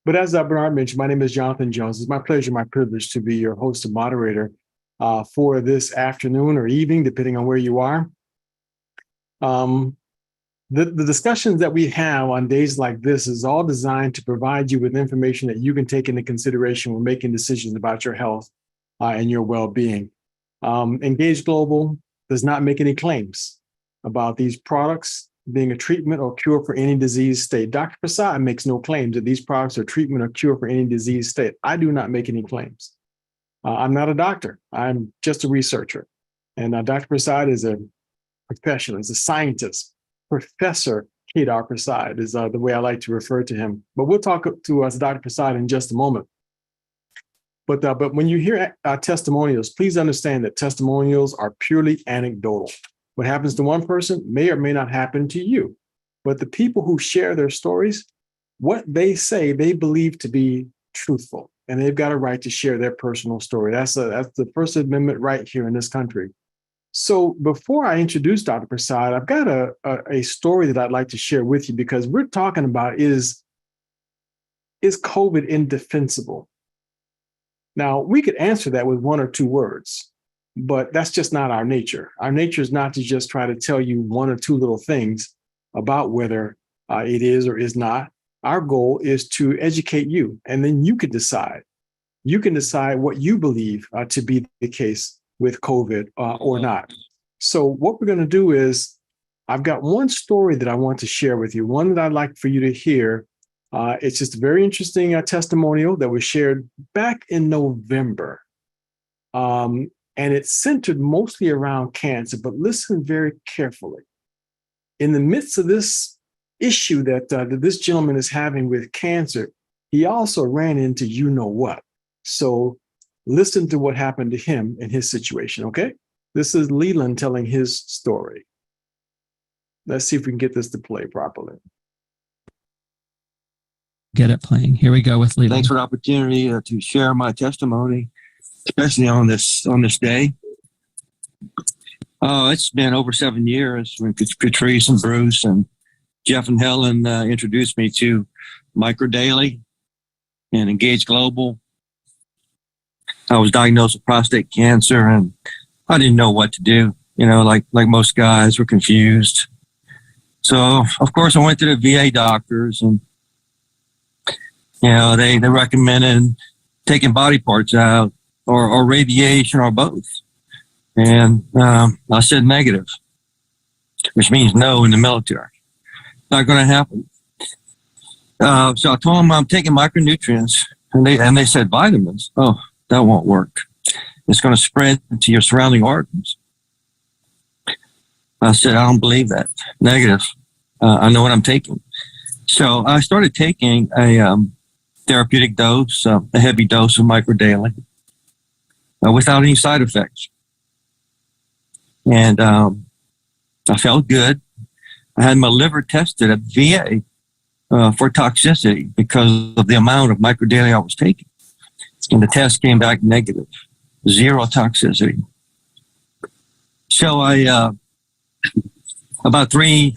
But as Bernard mentioned, my name is Jonathan Jones. It's my pleasure, my privilege to be your host and moderator for this afternoon or evening, depending on where you are. The discussions that we have on days like this is all designed to provide you with information that you can take into consideration when making decisions about your health and your well-being. Engage Global does not make any claims about these products being a treatment or cure for any disease state. Dr. Prasad makes no claims that these products are treatment or cure for any disease state. I do not make any claims. I'm not a doctor. I'm just a researcher. And Dr. Prasad is a professional, is a scientist. Professor Kedar Prasad is the way I like to refer to him. But we'll talk to Dr. Prasad in just a moment. But when you hear testimonials, please understand that testimonials are purely anecdotal. What happens to one person may or may not happen to you. But the people who share their stories, what they say, they believe to be truthful. And they've got a right to share their personal story. That's the First Amendment right here in this country. So before I introduce Dr. Prasad, I've got a story that I'd like to share with you, because we're talking about is COVID indefensible? Now, we could answer that with one or two words, but that's just not our nature. Our nature is not to just try to tell you one or two little things about whether it is or is not. Our goal is to educate you, and then you can decide. You can decide what you believe to be the case with COVID or not. So what we're going to do is, I've got one story that I want to share with you, one that I'd like for you to hear. It's just a very interesting testimonial that was shared back in November. And it's centered mostly around cancer, but listen very carefully. In the midst of this issue that this gentleman is having with cancer, he also ran into you know what. So listen to what happened to him in his situation, okay? This is Leland telling his story. Let's see if we can get this to play properly. Get it playing. Here we go with Leland. Thanks for the opportunity to share my testimony, especially on this day. It's been over 7 years when Patrice and Bruce and Jeff and Helen introduced me to Microdaily and Engage Global. I was diagnosed with prostate cancer, and I didn't know what to do. You know, like most guys, were confused. So, of course, I went to the VA doctors, and you know, they recommended taking body parts out or radiation or both. And I said negative, which means no in the military. Not going to happen. So I told them I'm taking micronutrients, and they said vitamins. Oh, that won't work. It's going to spread to your surrounding organs. I said, I don't believe that. Negative. I know what I'm taking. So I started taking a therapeutic dose, a heavy dose of Microdaily, without any side effects. And I felt good. I had my liver tested at VA for toxicity because of the amount of Microdaily I was taking. And the test came back negative, 0 toxicity. So I, about 3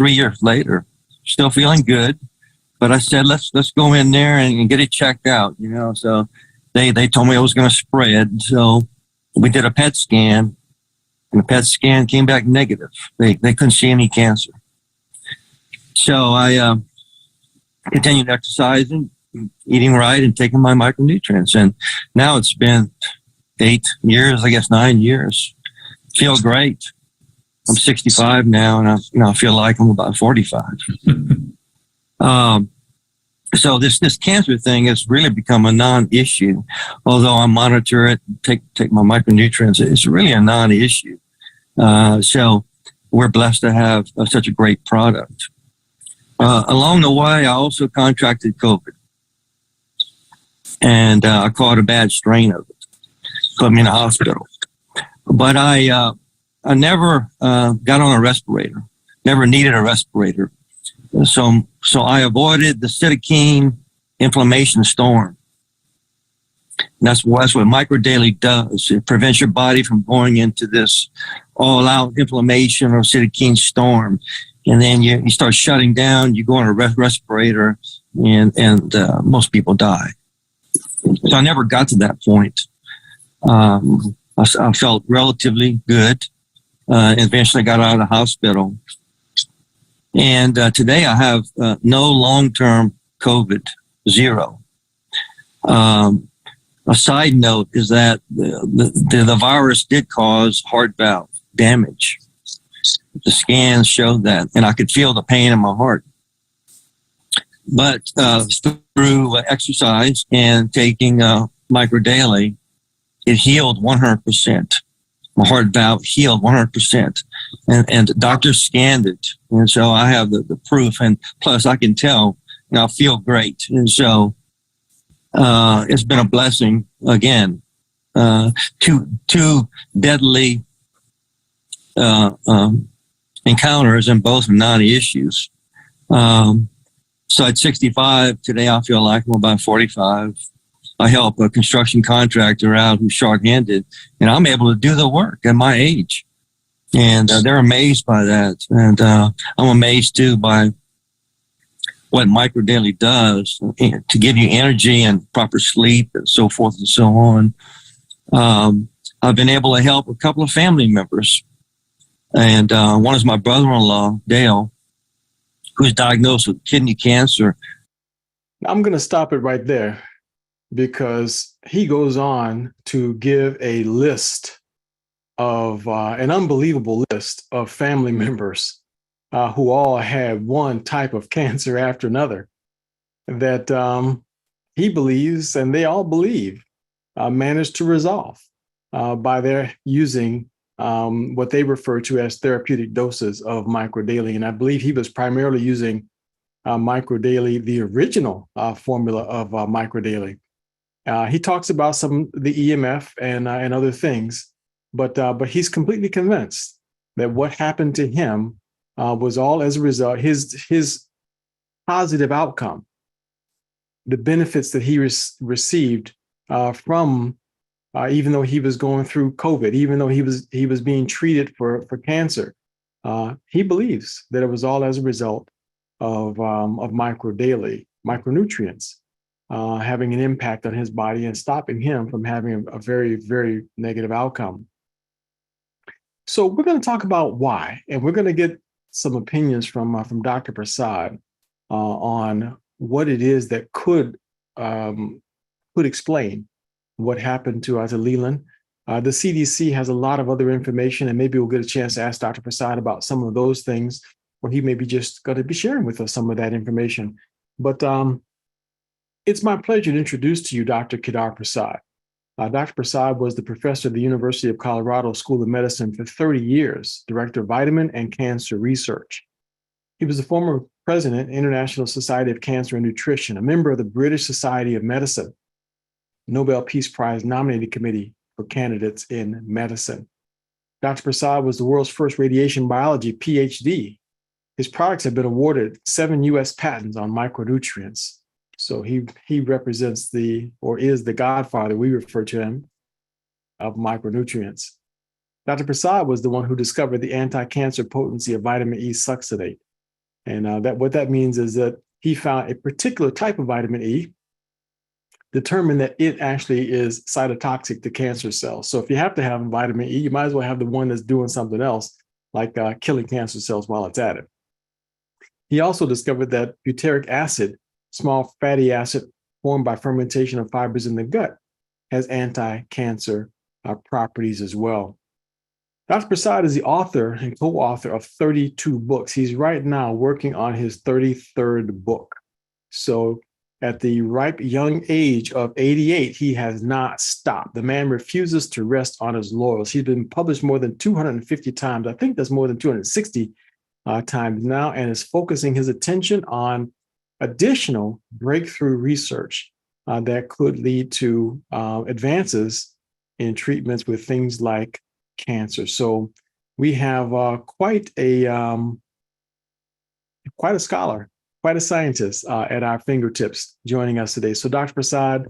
years later, still feeling good. But I said, let's go in there and get it checked out, you know. So they told me it was going to spread. So we did a PET scan, and the PET scan came back negative. They couldn't see any cancer. So I continued exercising, eating right, and taking my micronutrients. And now it's been 8 years, I guess 9 years. Feel great. I'm 65 now, and I feel like I'm about 45. So this cancer thing has really become a non-issue. Although I monitor it, take my micronutrients, it's really a non-issue. So we're blessed to have such a great product. Along the way, I also contracted COVID, and I caught a bad strain of it. Put me in a hospital. But I never got on a respirator. Never needed a respirator. So I avoided the cytokine inflammation storm. And that's what Microdaily does. It prevents your body from going into this all-out inflammation or cytokine storm. And then you start shutting down, you go on a respirator, and most people die. So I never got to that point. I felt relatively good. Eventually got out of the hospital. And today I have no long-term COVID, zero. A side note is that the virus did cause heart valve damage. The scans showed that, and I could feel the pain in my heart. But through exercise and taking micro daily, it healed 100%. My heart valve healed 100%. And the doctor scanned it. And so I have the proof. And plus I can tell, and I feel great. And so it's been a blessing again. Two deadly encounters, and both non-issues. So at 65, today I feel like I'm about 45. I help a construction contractor out who's short-handed, and I'm able to do the work at my age. And they're amazed by that. And I'm amazed, too, by what Micro Daily does to give you energy and proper sleep and so forth and so on. I've been able to help a couple of family members. And one is my brother-in-law, Dale, who's diagnosed with kidney cancer. I'm going to stop it right there because he goes on to give a list of an unbelievable list of family members who all had one type of cancer after another that he believes, and they all believe, managed to resolve by their using what they refer to as therapeutic doses of microdaily. And I believe he was primarily using microdaily, the original formula of microdaily. He talks about the EMF and other things, but he's completely convinced that what happened to him was all as a result, his positive outcome, the benefits that he received from even though he was going through COVID, even though he was being treated for cancer, he believes that it was all as a result of microdaily, micronutrients having an impact on his body and stopping him from having a very, very negative outcome. So we're going to talk about why, and we're going to get some opinions from Dr. Prasad on what it is that could explain what happened to Leland. The CDC has a lot of other information, and maybe we'll get a chance to ask Dr. Prasad about some of those things, or he may be just going to be sharing with us some of that information. But it's my pleasure to introduce to you Dr. Kedar Prasad. Dr. Prasad was the professor at the University of Colorado School of Medicine for 30 years, director of vitamin and cancer research. He was the former president, International Society of Cancer and Nutrition, a member of the British Society of Medicine, Nobel Peace Prize nominating committee for candidates in medicine. Dr. Prasad was the world's first radiation biology PhD. His products have been awarded 7 U.S. patents on micronutrients. So he represents is the godfather, we refer to him, of micronutrients. Dr. Prasad was the one who discovered the anti-cancer potency of vitamin E succinate. And what that means is that he found a particular type of vitamin E, determined that it actually is cytotoxic to cancer cells. So if you have to have vitamin E, you might as well have the one that's doing something else, like killing cancer cells while it's at it. He also discovered that butyric acid, small fatty acid formed by fermentation of fibers in the gut, has anti-cancer properties as well. Dr. Prasad is the author and co-author of 32 books. He's right now working on his 33rd book. So at the ripe young age of 88, he has not stopped. The man refuses to rest on his laurels. He's been published more than 250 times. I think that's more than 260 times now, and is focusing his attention on additional breakthrough research that could lead to advances in treatments with things like cancer. So we have quite a scholar, quite a scientist at our fingertips joining us today. So Dr. Prasad,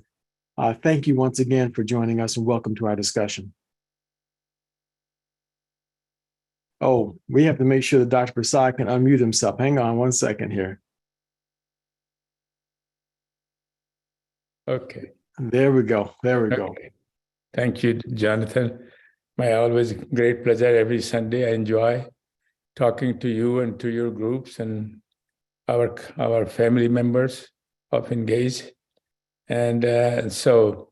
thank you once again for joining us, and welcome to our discussion. Oh, we have to make sure that Dr. Prasad can unmute himself. Hang on one second here. Okay. There we go. There we go. Okay. Thank you, Jonathan. My always great pleasure every Sunday. I enjoy talking to you and to your groups and our family members of Engage. And so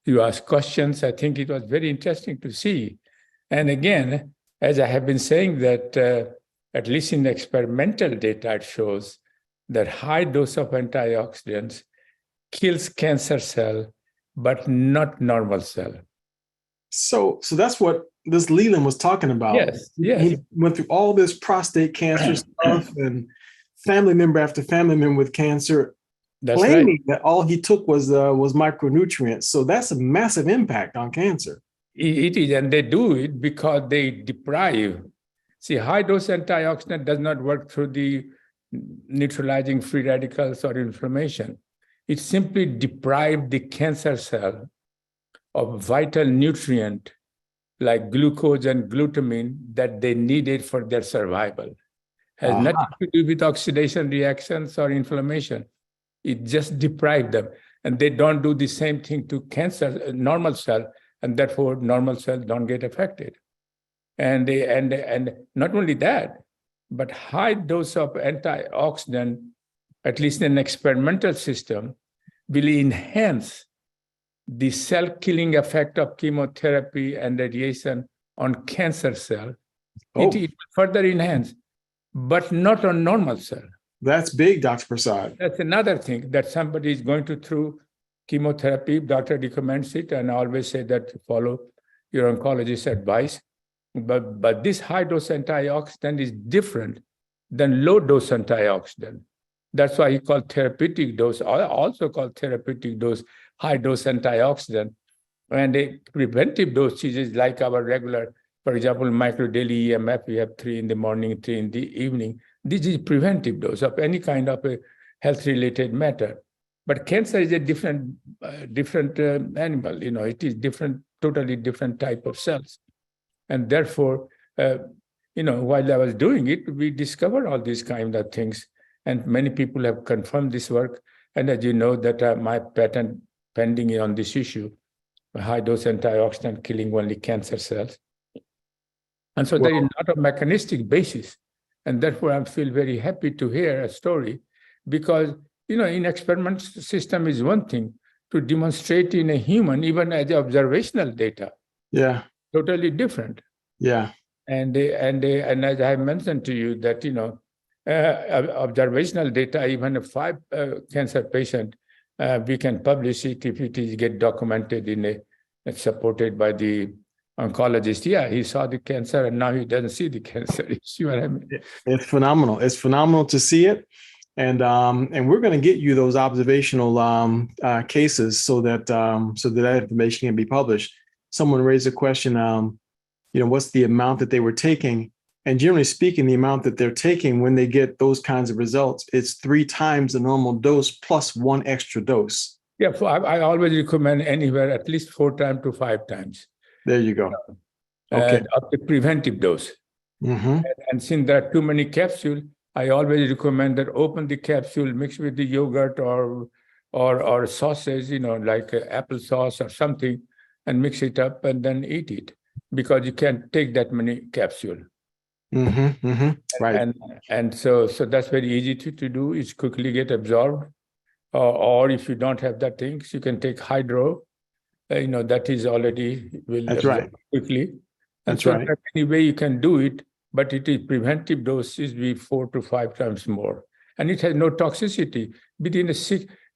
you ask questions. I think it was very interesting to see. And again, as I have been saying that at least in experimental data, it shows that high dose of antioxidants kills cancer cell, but not normal cell. So that's what this Leland was talking about. Yes, yes. He went through all this prostate cancer stuff and family member after family member with cancer, That's claiming right. that all he took was micronutrients. So that's a massive impact on cancer. It is, and they do it because they deprive. See, high dose antioxidant does not work through the neutralizing free radicals or inflammation. It simply deprives the cancer cell of vital nutrient like glucose and glutamine that they needed for their survival. Has nothing to do with oxidation reactions or inflammation. It just deprived them. And they don't do the same thing to cancer, normal cell, and therefore normal cells don't get affected. And not only that, but high dose of antioxidant, at least in an experimental system, will enhance the cell-killing effect of chemotherapy and radiation on cancer cell. It will further enhance, but not on normal cell. That's big, Dr. Prasad. That's another thing that somebody is going through chemotherapy. Doctor recommends it, and I always say that follow your oncologist's advice. But this high-dose antioxidant is different than low-dose antioxidant. That's why he called therapeutic dose, also called therapeutic dose, high-dose antioxidant. And a preventive dosage is like our regular, for example, microdaily EMF, we have 3 in the morning, 3 in the evening. This is preventive dose of any kind of a health-related matter. But cancer is a different animal. It is different, totally different type of cells. And therefore, while I was doing it, we discovered all these kind of things. And many people have confirmed this work. And as you know, that my patent pending on this issue, high-dose antioxidant killing only cancer cells. And so there is not a mechanistic basis. And therefore, I feel very happy to hear a story because, in experimental system is one thing, to demonstrate in a human, even as observational data. Yeah. Totally different. Yeah. And as I mentioned to you that, observational data, even a 5 cancer patient, we can publish it if it is get documented supported by the oncologist. Yeah, he saw the cancer and now he doesn't see the cancer. You see what I mean? It's phenomenal. It's phenomenal to see it. And we're going to get you those observational cases so that information can be published. Someone raised a question, what's the amount that they were taking? And generally speaking, the amount that they're taking when they get those kinds of results, it's 3 times the normal dose plus 1 extra dose. Yeah, I always recommend anywhere at least 4 times to 5 times. There you go. Okay. Of the preventive dose. Mm-hmm. And since there are too many capsules, I always recommend that open the capsule, mix with the yogurt or sauces, like applesauce or something, and mix it up and then eat it because you can't take that many capsules. Mm-hmm, mm-hmm. Right. And so that's very easy to do. It's quickly get absorbed. Or if you don't have that things, you can take hydro. That is already will That's absorb right. quickly. And That's so right. any way you can do it, but it is preventive doses be 4 to 5 times more. And it has no toxicity. Within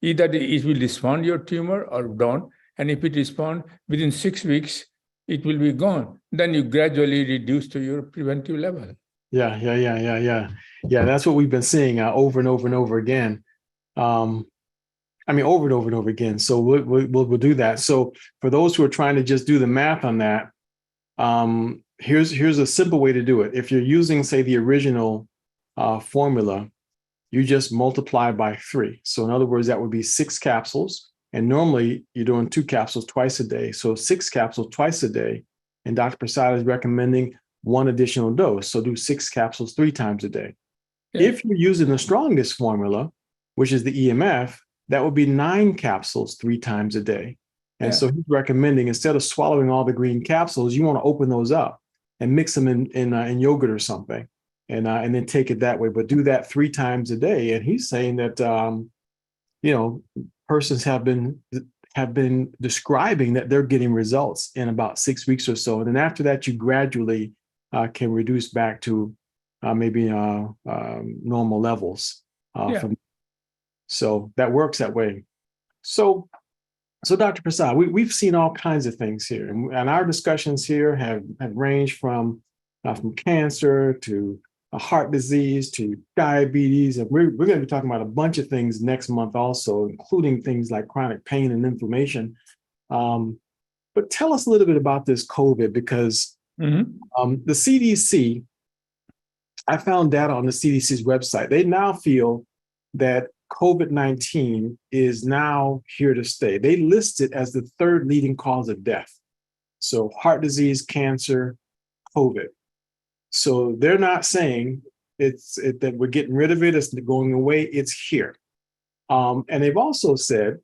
either it will respond your tumor or don't. And if it responds within 6 weeks, it will be gone. Then you gradually reduce to your preventive level. Yeah. That's what we've been seeing over and over and over again. Over and over and over again. So we'll do that. So for those who are trying to just do the math on that, here's a simple way to do it. If you're using, say, the original formula, you just multiply by 3. So in other words, that would be 6 capsules. And normally you're doing 2 capsules twice a day. So 6 capsules twice a day. And Dr. Prasad is recommending 1 additional dose. So do 6 capsules 3 times a day. Yeah. If you're using the strongest formula, which is the EMF, that would be 9 capsules 3 times a day. And Yeah. so he's recommending, instead of swallowing all the green capsules, you want to open those up and mix them in yogurt or something, and then take it that way. But do that 3 times a day. And he's saying that persons have been describing that they're getting results in about 6 weeks or so, and then after that, you gradually can reduce back to maybe normal levels. So that works that way. So Dr. Prasad, we've seen all kinds of things here, and our discussions here have ranged from cancer to heart disease to diabetes, and we're going to be talking about a bunch of things next month also, including things like chronic pain and inflammation. But tell us a little bit about this COVID, because the CDC, I found data on the CDC's website. They now feel that COVID-19 is now here to stay. They list it as the 3rd leading cause of death. So heart disease, cancer, COVID. So they're not saying that we're getting rid of it, it's going away, it's here. And they've also said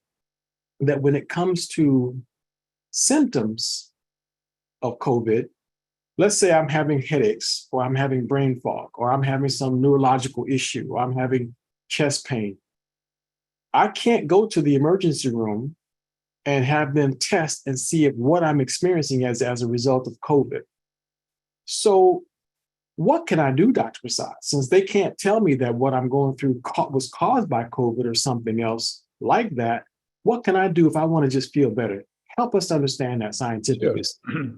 that when it comes to symptoms of COVID, let's say I'm having headaches, or I'm having brain fog, or I'm having some neurological issue, or I'm having chest pain. I can't go to the emergency room and have them test and see if what I'm experiencing as a result of COVID. So what can I do, Dr. Prasad? Since they can't tell me that what I'm going through was caused by COVID or something else like that, what can I do if I want to just feel better? Help us understand that scientifically. Sure.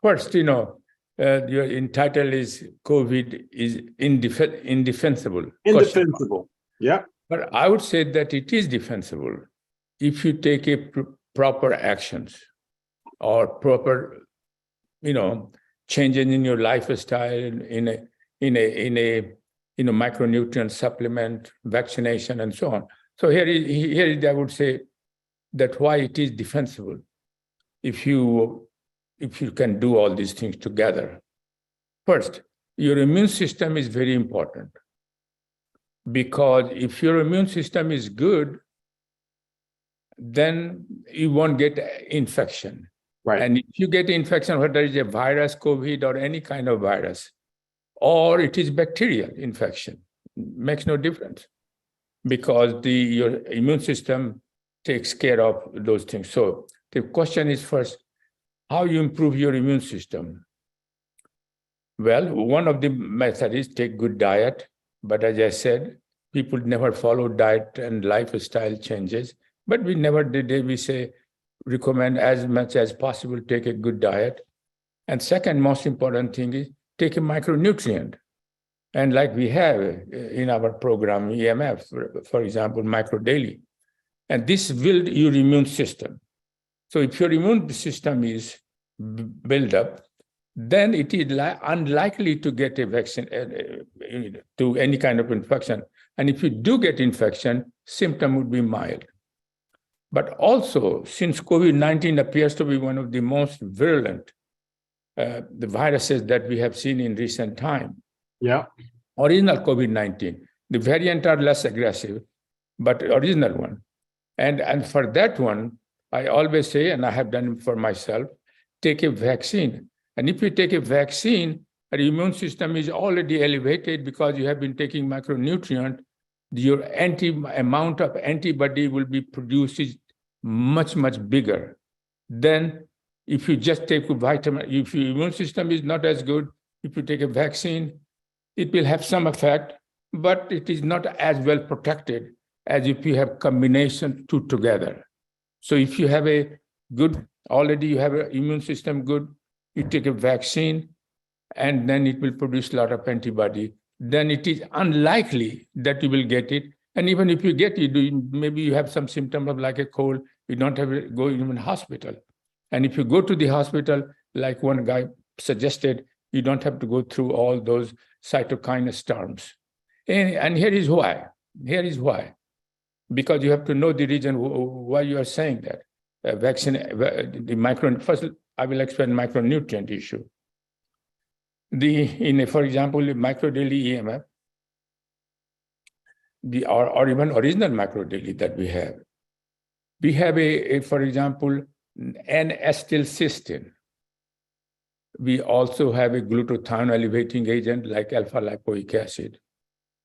First, your title is COVID is indefensible. Indefensible. Yeah. But I would say that it is defensible if you take proper actions or proper, changes in your lifestyle, in a micronutrient supplement, vaccination, and so on. So here I would say that why it is defensible if you can do all these things together. First, your immune system is very important, because if your immune system is good, then you won't get infection. Right. And if you get infection, whether it's a virus, COVID, or any kind of virus, or it is bacterial infection, makes no difference, because your immune system takes care of those things. So the question is, first, how you improve your immune system? Well, one of the methods is take good diet. But as I said, people never follow diet and lifestyle changes. But we never did. We say, recommend as much as possible, take a good diet. And second most important thing is take a micronutrient. And like we have in our program, EMF, for example, micro daily. And this builds your immune system. So if your immune system is built up, then it is unlikely to get a vaccine to any kind of infection. And if you do get infection, symptom would be mild. But also, since COVID-19 appears to be one of the most virulent the viruses that we have seen in recent time. Yeah. Original COVID-19, the variant are less aggressive, but original one. And for that one, I always say, and I have done it for myself, take a vaccine. And if you take a vaccine, your immune system is already elevated because you have been taking micronutrient. Your amount of antibody will be produced is much, much bigger than if you just take a vitamin. If your immune system is not as good, if you take a vaccine, it will have some effect, but it is not as well protected as if you have combination two together. So if you have a good, already you have an immune system good, you take a vaccine, and then it will produce a lot of antibody, then it is unlikely that you will get it. And even if you get it, maybe you have some symptom of like a cold, you don't have to go even to hospital. And if you go to the hospital, like one guy suggested, you don't have to go through all those cytokine storms. And here is why. Here is why. Because you have to know the reason why you are saying that. First, I will explain micronutrient issue. For example, micro daily EMF, or even original microdaily that we have. We have for example, N-acetylcysteine. We also have a glutathione elevating agent like alpha-lipoic acid.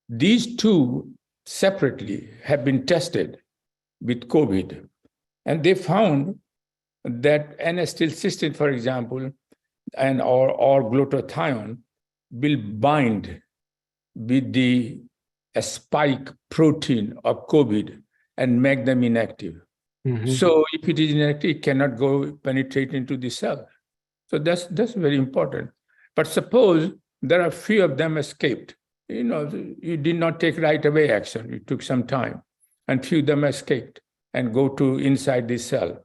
These two separately have been tested with COVID, and they found that N-acetylcysteine, for example, or glutathione will bind with the spike protein of COVID and make them inactive. Mhm. So if it is inactive, it cannot penetrate into the cell. So that's very important. But suppose there are few of them escaped. You did not take right away action. You took some time, and few of them escaped and go to inside the cell.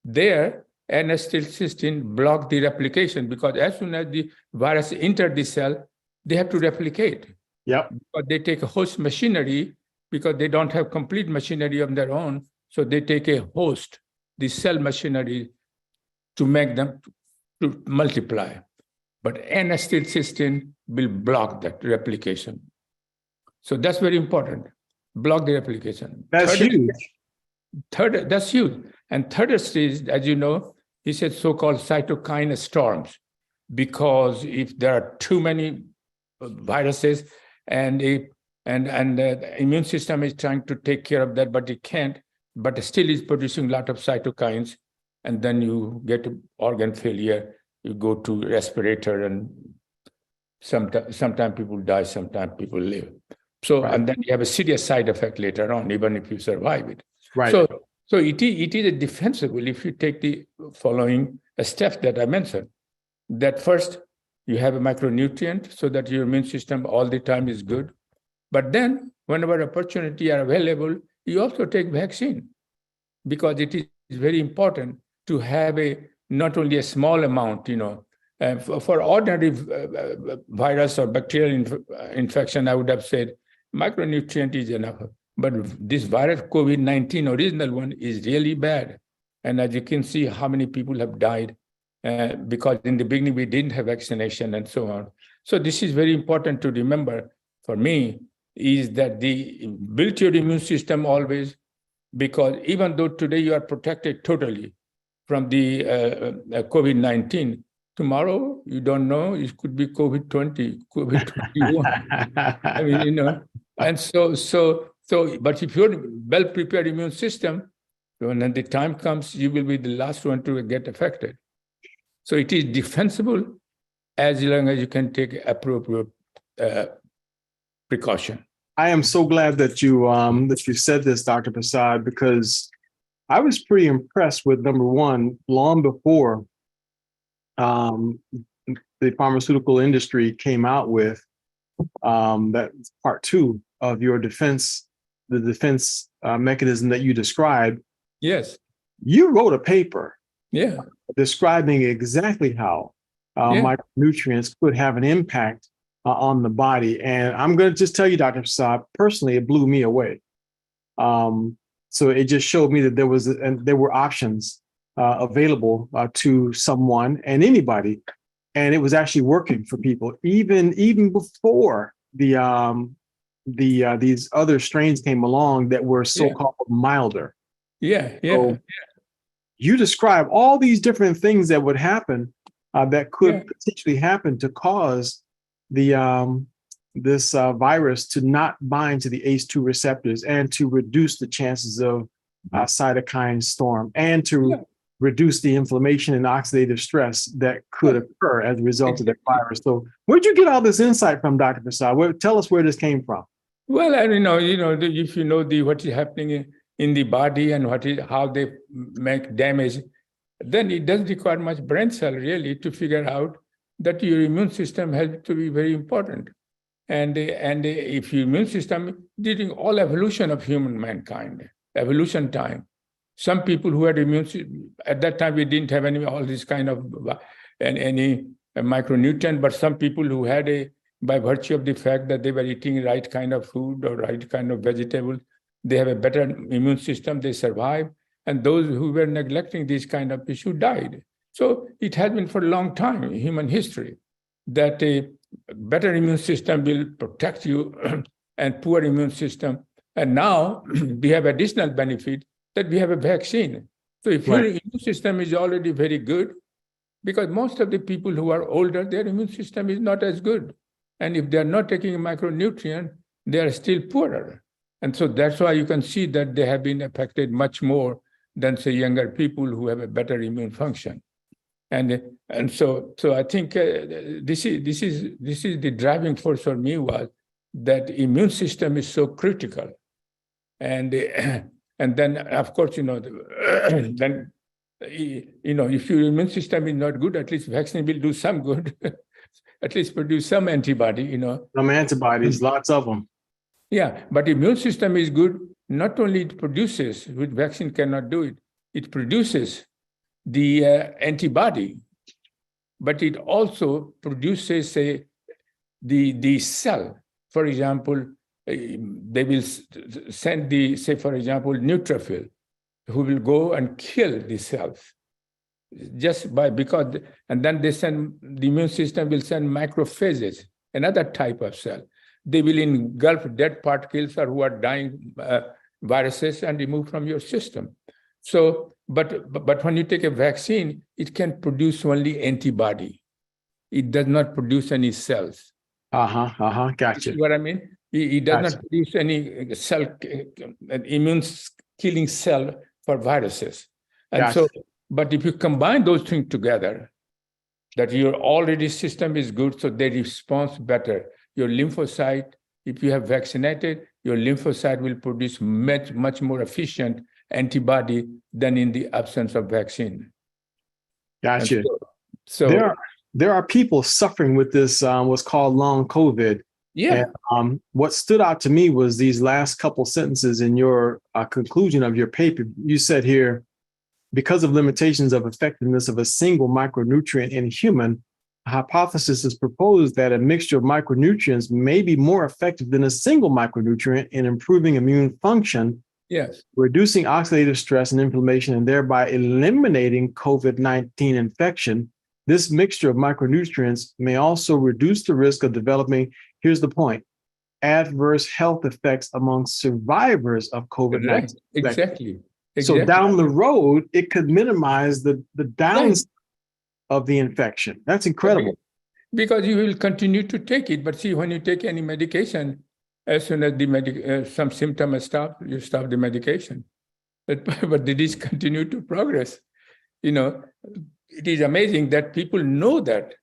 There, N-acetylcysteine block the replication, because as soon as the virus entered the cell, they have to replicate. Yep. But they take a host machinery because they don't have complete machinery of their own. So they take a host, the cell machinery, to make them to multiply. But N-acetylcysteine will block that replication. So that's very important. Block the replication. That's huge. That's huge. And third stage, as you know, he said so-called cytokine storms, because if there are too many viruses and the immune system is trying to take care of that, but it can't, but still is producing a lot of cytokines, and then you get organ failure, you go to respirator, and sometimes people die, sometimes people live. So, right. And then you have a serious side effect later on, even if you survive it. Right. So it is a defensible if you take the following steps that I mentioned. That first, you have a micronutrient so that your immune system all the time is good. But then, whenever opportunity are available, you also take vaccine, because it is very important to have not only a small amount, for ordinary virus or bacterial infection, I would have said micronutrient is enough. But this virus, COVID-19, original one, is really bad. And as you can see, how many people have died because in the beginning we didn't have vaccination and so on. So this is very important to remember for me, is that build your immune system always, because even though today you are protected totally from the COVID-19, tomorrow you don't know, it could be COVID-20, COVID-21. I mean, and so, but if you're well-prepared immune system, when the time comes, you will be the last one to get affected. So it is defensible as long as you can take appropriate precaution. I am so glad that you said this, Dr. Prasad, because I was pretty impressed with, number one, long before the pharmaceutical industry came out with that part two of your defense, the defense mechanism that you described. Yes. You wrote a paper describing exactly how micronutrients could have an impact on the body. And I'm going to just tell you, Dr. Prasad, personally, it blew me away. So it just showed me that there were options available to someone and anybody, and it was actually working for people even before these other strains came along that were so-called milder. So you describe all these different things that would happen that could potentially happen to cause this virus to not bind to the ACE2 receptors and to reduce the chances of cytokine storm and to reduce the inflammation and oxidative stress that could occur as a result of that virus. So where'd you get all this insight from, Dr. Prasad? Tell us where this came from. Well, I don't know, if you know what is happening in the body and how they make damage, then it doesn't require much brain cell really to figure out that your immune system has to be very important. And if your immune system, during all evolution of mankind, evolution time, some people who had immune system, at that time we didn't have all this kind of any micronutrient, but some people who had by virtue of the fact that they were eating right kind of food or right kind of vegetable, they have a better immune system, they survive. And those who were neglecting this kind of issue died. So it has been for a long time in human history that a better immune system will protect you and poor immune system And now we have additional benefit that we have a vaccine. So if your immune system is already very good, because most of the people who are older, their immune system is not as good. And if they're not taking a micronutrient, they are still poorer. And so that's why you can see that they have been affected much more than, say, younger people who have a better immune function. And so I think this is the driving force for me, was that immune system is so critical. And then, of course, then, if your immune system is not good, at least vaccine will do some good, at least produce some antibody, Some antibodies, lots of them. Yeah, but immune system is good. Not only it produces, which vaccine cannot do it, it produces the antibody, but it also produces, say, the cell. For example, they will send say, for example, neutrophil, who will go and kill the cells. And then the immune system will send macrophages, another type of cell. They will engulf dead particles or who are dying viruses and remove from your system. So, but when you take a vaccine, it can produce only antibody. It does not produce any cells. Gotcha. You see what I mean? It does not produce any immune killing cell for viruses. And so, but if you combine those things together, that your already system is good, so they respond better. Your lymphocyte, if you have vaccinated, your lymphocyte will produce much more efficient antibody than in the absence of vaccine. Gotcha. So there are people suffering with this, what's called long COVID. Yeah. And, what stood out to me was these last couple sentences in your conclusion of your paper. You said here, because of limitations of effectiveness of a single micronutrient in a human, a hypothesis is proposed that a mixture of micronutrients may be more effective than a single micronutrient in improving immune function, yes, reducing oxidative stress and inflammation, and thereby eliminating COVID-19 infection. This mixture of micronutrients may also reduce the risk of developing, here's the point, adverse health effects among survivors of COVID-19. Exactly. So down the road, it could minimize the downside of the infection. That's incredible. Because you will continue to take it. But see, when you take any medication, as soon as some symptoms stop, you stop the medication. But the disease continue to progress. It is amazing that people know that.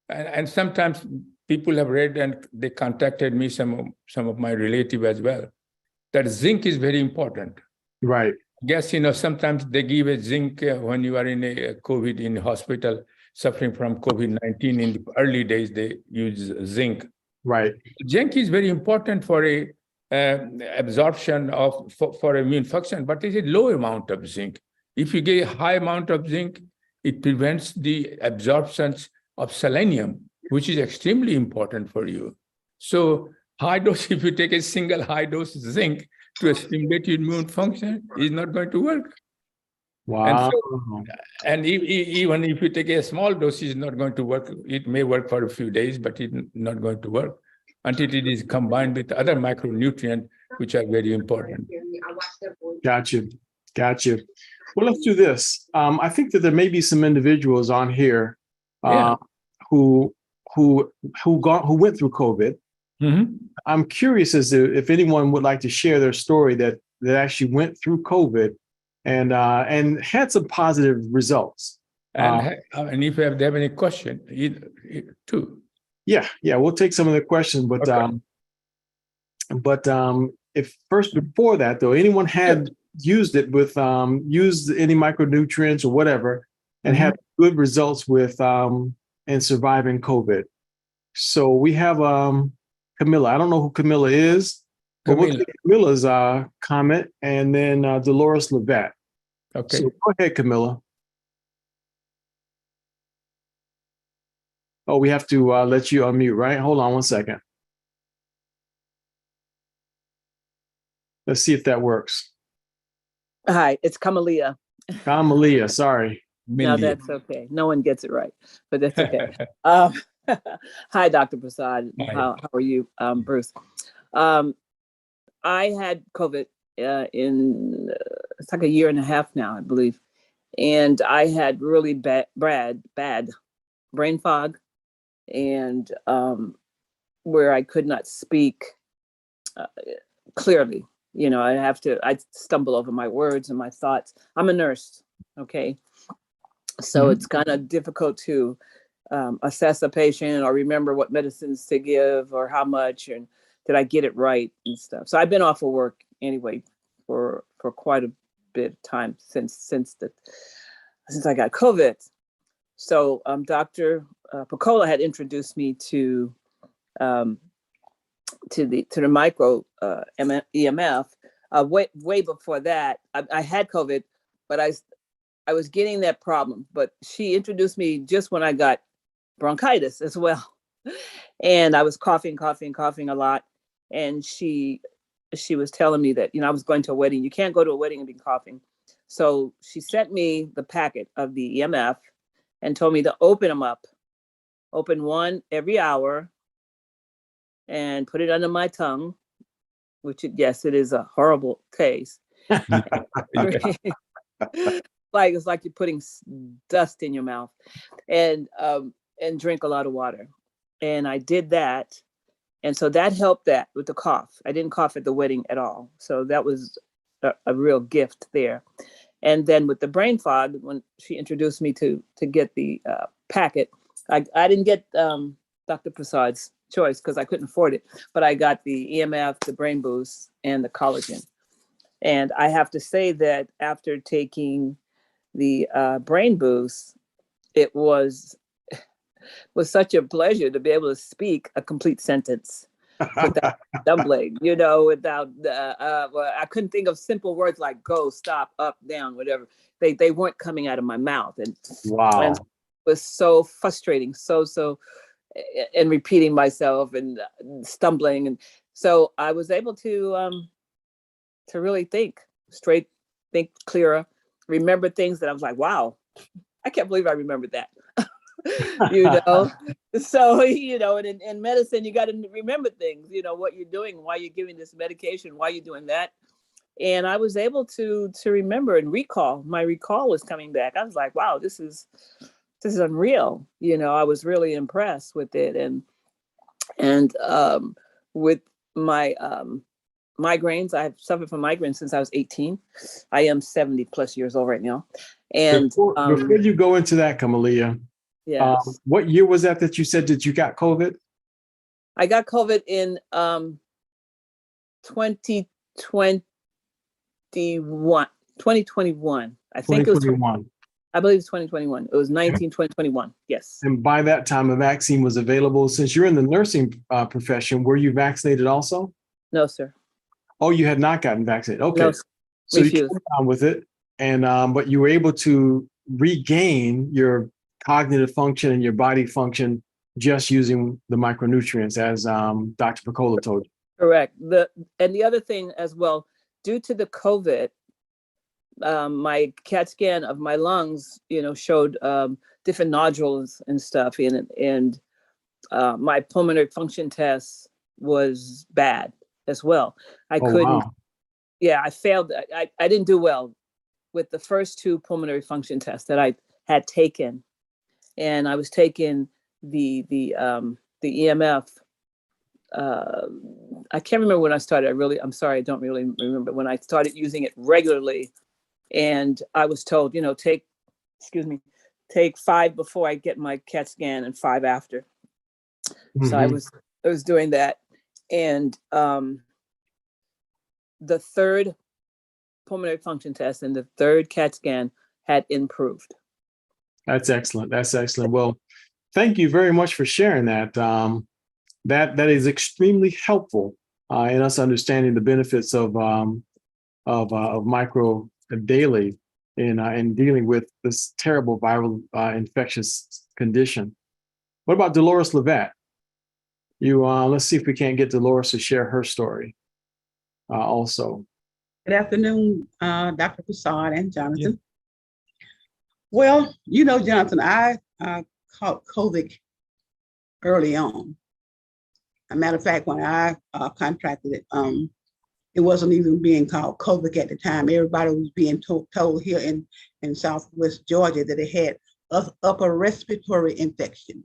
And sometimes people have read, and they contacted me, some of my relatives as well, that zinc is very important. Right. Yes, sometimes they give a zinc when you are in a COVID in hospital suffering from COVID-19. In the early days, they use zinc. Right. Zinc is very important for a absorption for immune function, but it's a low amount of zinc. If you get a high amount of zinc, it prevents the absorption of selenium, which is extremely important for you. So high dose, if you take a single high dose zinc to stimulate your immune function, is not going to work. Wow. And even if you take a small dose, it's not going to work. It may work for a few days, but it's not going to work until it is combined with other micronutrients, which are very important. Gotcha. Well, let's do this. I think that there may be some individuals on here who went through COVID. Mm-hmm. I'm curious as to if anyone would like to share their story that actually went through COVID and had some positive results. And if they have any question, too. Yeah, we'll take some of the questions, but okay. If first before that though, anyone had used it with used any micronutrients or whatever and had good results with and surviving COVID. So we have Camilla. I don't know who Camilla is, but we'll take Camilla's comment and then Dolores Levet. Okay. So go ahead, Camilla. Oh, we have to let you unmute, right? Hold on one second. Let's see if that works. Hi, it's Kamalia. Kamalia, sorry. No, that's okay. No one gets it right, but that's okay. Hi, Dr. Prasad. How are you, Bruce? I had COVID it's like a year and a half now, I believe. And I had really bad brain fog, and where I could not speak clearly. You know, I stumble over my words and my thoughts. I'm a nurse, okay? So it's kind of difficult to assess a patient or remember what medicines to give or how much, and did I get it right and stuff. So I've been off of work anyway for quite a bit of time since I got COVID. So Dr. Picola had introduced me to the micro EMF. Way before that, I had COVID, but I was getting that problem. But she introduced me just when I got bronchitis as well, and I was coughing a lot. And she was telling me that, you know, I was going to a wedding. You can't go to a wedding and be coughing. So she sent me the packet of the EMF and told me to open them up, open one every hour, and put it under my tongue, which yes, it is a horrible taste. Like it's like you're putting dust in your mouth, and drink a lot of water. And I did that, and so that helped that with the cough. I didn't cough at the wedding at all, so that was a real gift there. And then with the brain fog, when she introduced me to get the packet, I didn't get Dr. Prasad's choice because I couldn't afford it, but I got the EMF, the brain boost, and the collagen. And I have to say that after taking the brain boost, it was such a pleasure to be able to speak a complete sentence without stumbling, you know, without I couldn't think of simple words like go, stop, up, down, whatever. They weren't coming out of my mouth, and Wow. it was so frustrating, and repeating myself and stumbling, and so I was able to really think straight, think clearer, remember things that I was like, wow, I can't believe I remembered that. You know, so, you know, and in medicine, you got to remember things, you know, what you're doing, why you're giving this medication, why you're doing that. And I was able to remember and recall. My recall was coming back. I was like, wow, this is unreal. You know, I was really impressed with it. And with my migraines, I've suffered from migraines since I was 18. I am 70 plus years old right now. And before you go into that, Kamalia, yes. what year was that you said that you got COVID? I got COVID in 2021. I think it was 2021. I believe it's 2021. It was 2021. Yes. And by that time, a vaccine was available. Since you're in the nursing profession, were you vaccinated also? No, sir. Oh, you had not gotten vaccinated. Okay. No, So refused. you came down with it, and but you were able to regain your cognitive function and your body function just using the micronutrients, as Dr. Picola told you. Correct. And the other thing as well, due to the COVID, my CAT scan of my lungs, you know, showed different nodules and stuff in it, and my pulmonary function test was bad as well. I couldn't. Wow. Yeah, I failed. I didn't do well with the first two pulmonary function tests that I had taken, and I was taking the EMF. I can't remember when I started. I'm sorry, I don't really remember when I started using it regularly. And I was told, you know, take 5 before I get my CAT scan and 5 after. Mm-hmm. So I was doing that, and the third pulmonary function test and the third CAT scan had improved. That's excellent. That's excellent. Well, thank you very much for sharing that. That is extremely helpful in us understanding the benefits of micro daily in dealing with this terrible viral infectious condition. What about Dolores Levat? Let's see if we can't get Dolores to share her story also. Good afternoon, Dr. Prasad and Jonathan. Yeah. Well, you know, Jonathan, I caught COVID early on. As a matter of fact, when I contracted it, it wasn't even being called COVID at the time. Everybody was being told here in Southwest Georgia that they had upper respiratory infection.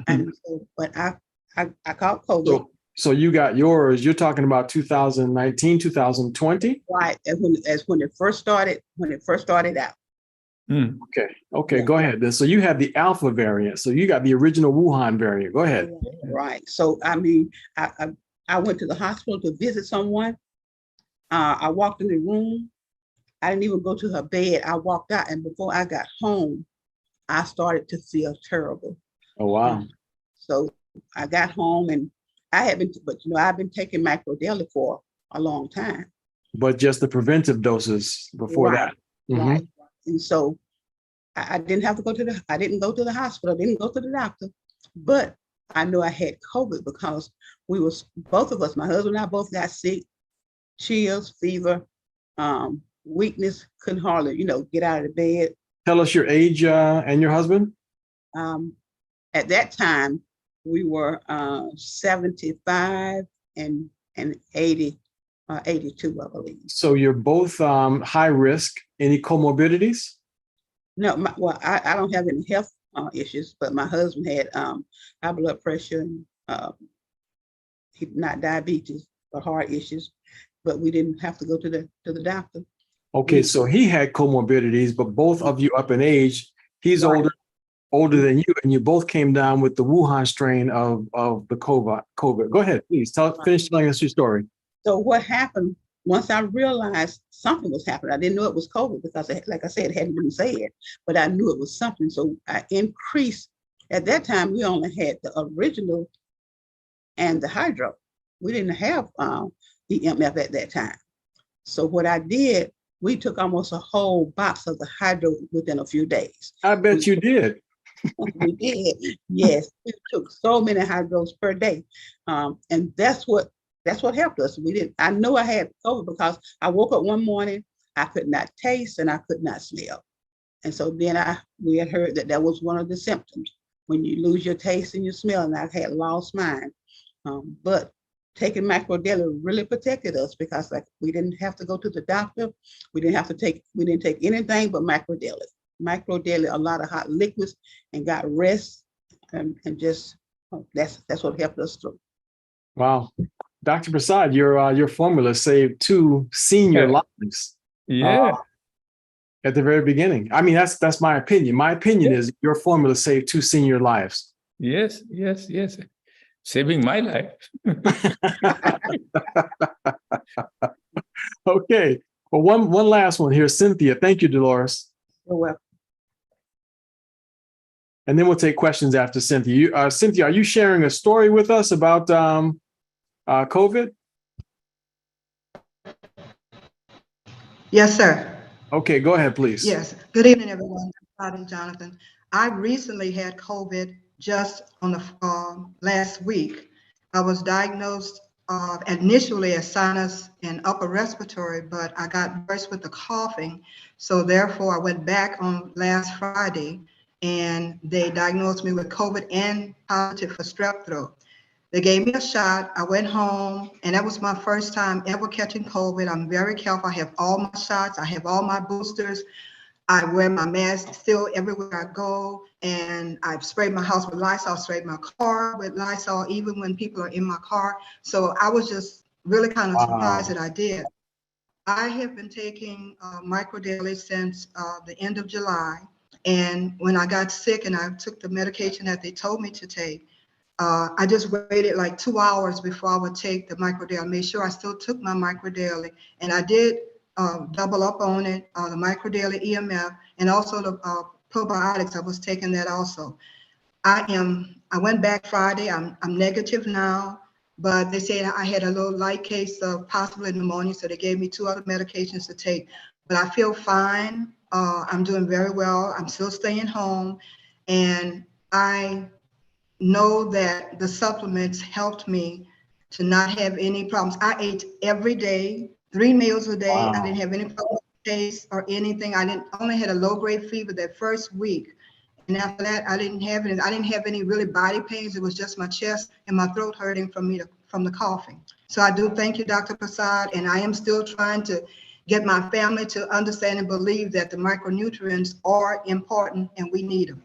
And so, but I caught COVID. So you got yours, you're talking about 2019, 2020? Right, as when it first started out. Okay, go ahead then. So you have the Alpha variant. So you got the original Wuhan variant. Go ahead. Right. So I mean, I went to the hospital to visit someone. I walked in the room. I didn't even go to her bed. I walked out, and before I got home, I started to feel terrible. Oh wow. So I got home, and I've been taking Microdaily for a long time. But just the preventive doses before that. Right. And so I didn't have to go to I didn't go to the hospital, didn't go to the doctor, but I knew I had COVID because both of us, my husband and I both got sick, chills, fever, weakness, couldn't hardly, get out of the bed. Tell us your age and your husband. At that time, we were 75 and 80, 82, I believe. So you're both high risk. Any comorbidities? No, I don't have any health issues, but my husband had high blood pressure and not diabetes, but heart issues. But we didn't have to go to the doctor. Okay, so he had comorbidities, but both of you up in age. He's older than you, and you both came down with the Wuhan strain of the COVID. Go ahead, please finish telling us your story. So what happened, once I realized something was happening, I didn't know it was COVID because, like I said, it hadn't been said, but I knew it was something. So I increased. At that time, we only had the original and the hydro. We didn't have the EMF at that time. So what I did, we took almost a whole box of the hydro within a few days. I bet you did. We did, yes. We took so many hydros per day, and that's what helped us. I know I had COVID because I woke up one morning, I could not taste and I could not smell, and so then we had heard that was one of the symptoms when you lose your taste and your smell, and I had lost mine. But taking Microdaily really protected us because we didn't have to go to the doctor, we didn't take anything but Microdaily, a lot of hot liquids, and got rest, and just that's what helped us through. Wow, Dr. Prasad, your formula saved 2 senior lives. Yeah. At the very beginning. I mean, that's my opinion. My opinion is your formula saved 2 senior lives. Yes. Saving my life. Okay. Well, one last one here, Cynthia. Thank you, Dolores. You're welcome. And then we'll take questions after Cynthia. Cynthia, are you sharing a story with us about COVID? Yes, sir. Okay, go ahead, please. Yes. Good evening, everyone. I'm Jonathan. I recently had COVID just on the last week. I was diagnosed initially as sinus and upper respiratory, but I got worse with the coughing. So therefore, I went back on last Friday, and they diagnosed me with COVID and positive for strep throat. They gave me a shot. I went home, and that was my first time ever catching COVID. I'm very careful. I have all my shots. I have all my boosters. I wear my mask still everywhere I go, and I've sprayed my house with Lysol, sprayed my car with Lysol, even when people are in my car. So I was just really kind of surprised that I did. I have been taking Microdaily since the end of July. And when I got sick and I took the medication that they told me to take, I just waited like 2 hours before I would take the Microdaily. I made sure I still took my Microdaily, and I did double up on it, the Microdaily EMF, and also the probiotics. I was taking that also. I went back Friday. I'm negative now, but they said I had a little light case of possibly pneumonia, so they gave me 2 other medications to take. But I feel fine. I'm doing very well. I'm still staying home, and I know that the supplements helped me to not have any problems. I ate every day, 3 meals a day. Wow. I didn't have any problem with taste or anything. I only had a low-grade fever that first week. And after that, I didn't have any really body pains. It was just my chest and my throat hurting from from the coughing. So I do thank you, Dr. Prasad, and I am still trying to get my family to understand and believe that the micronutrients are important and we need them.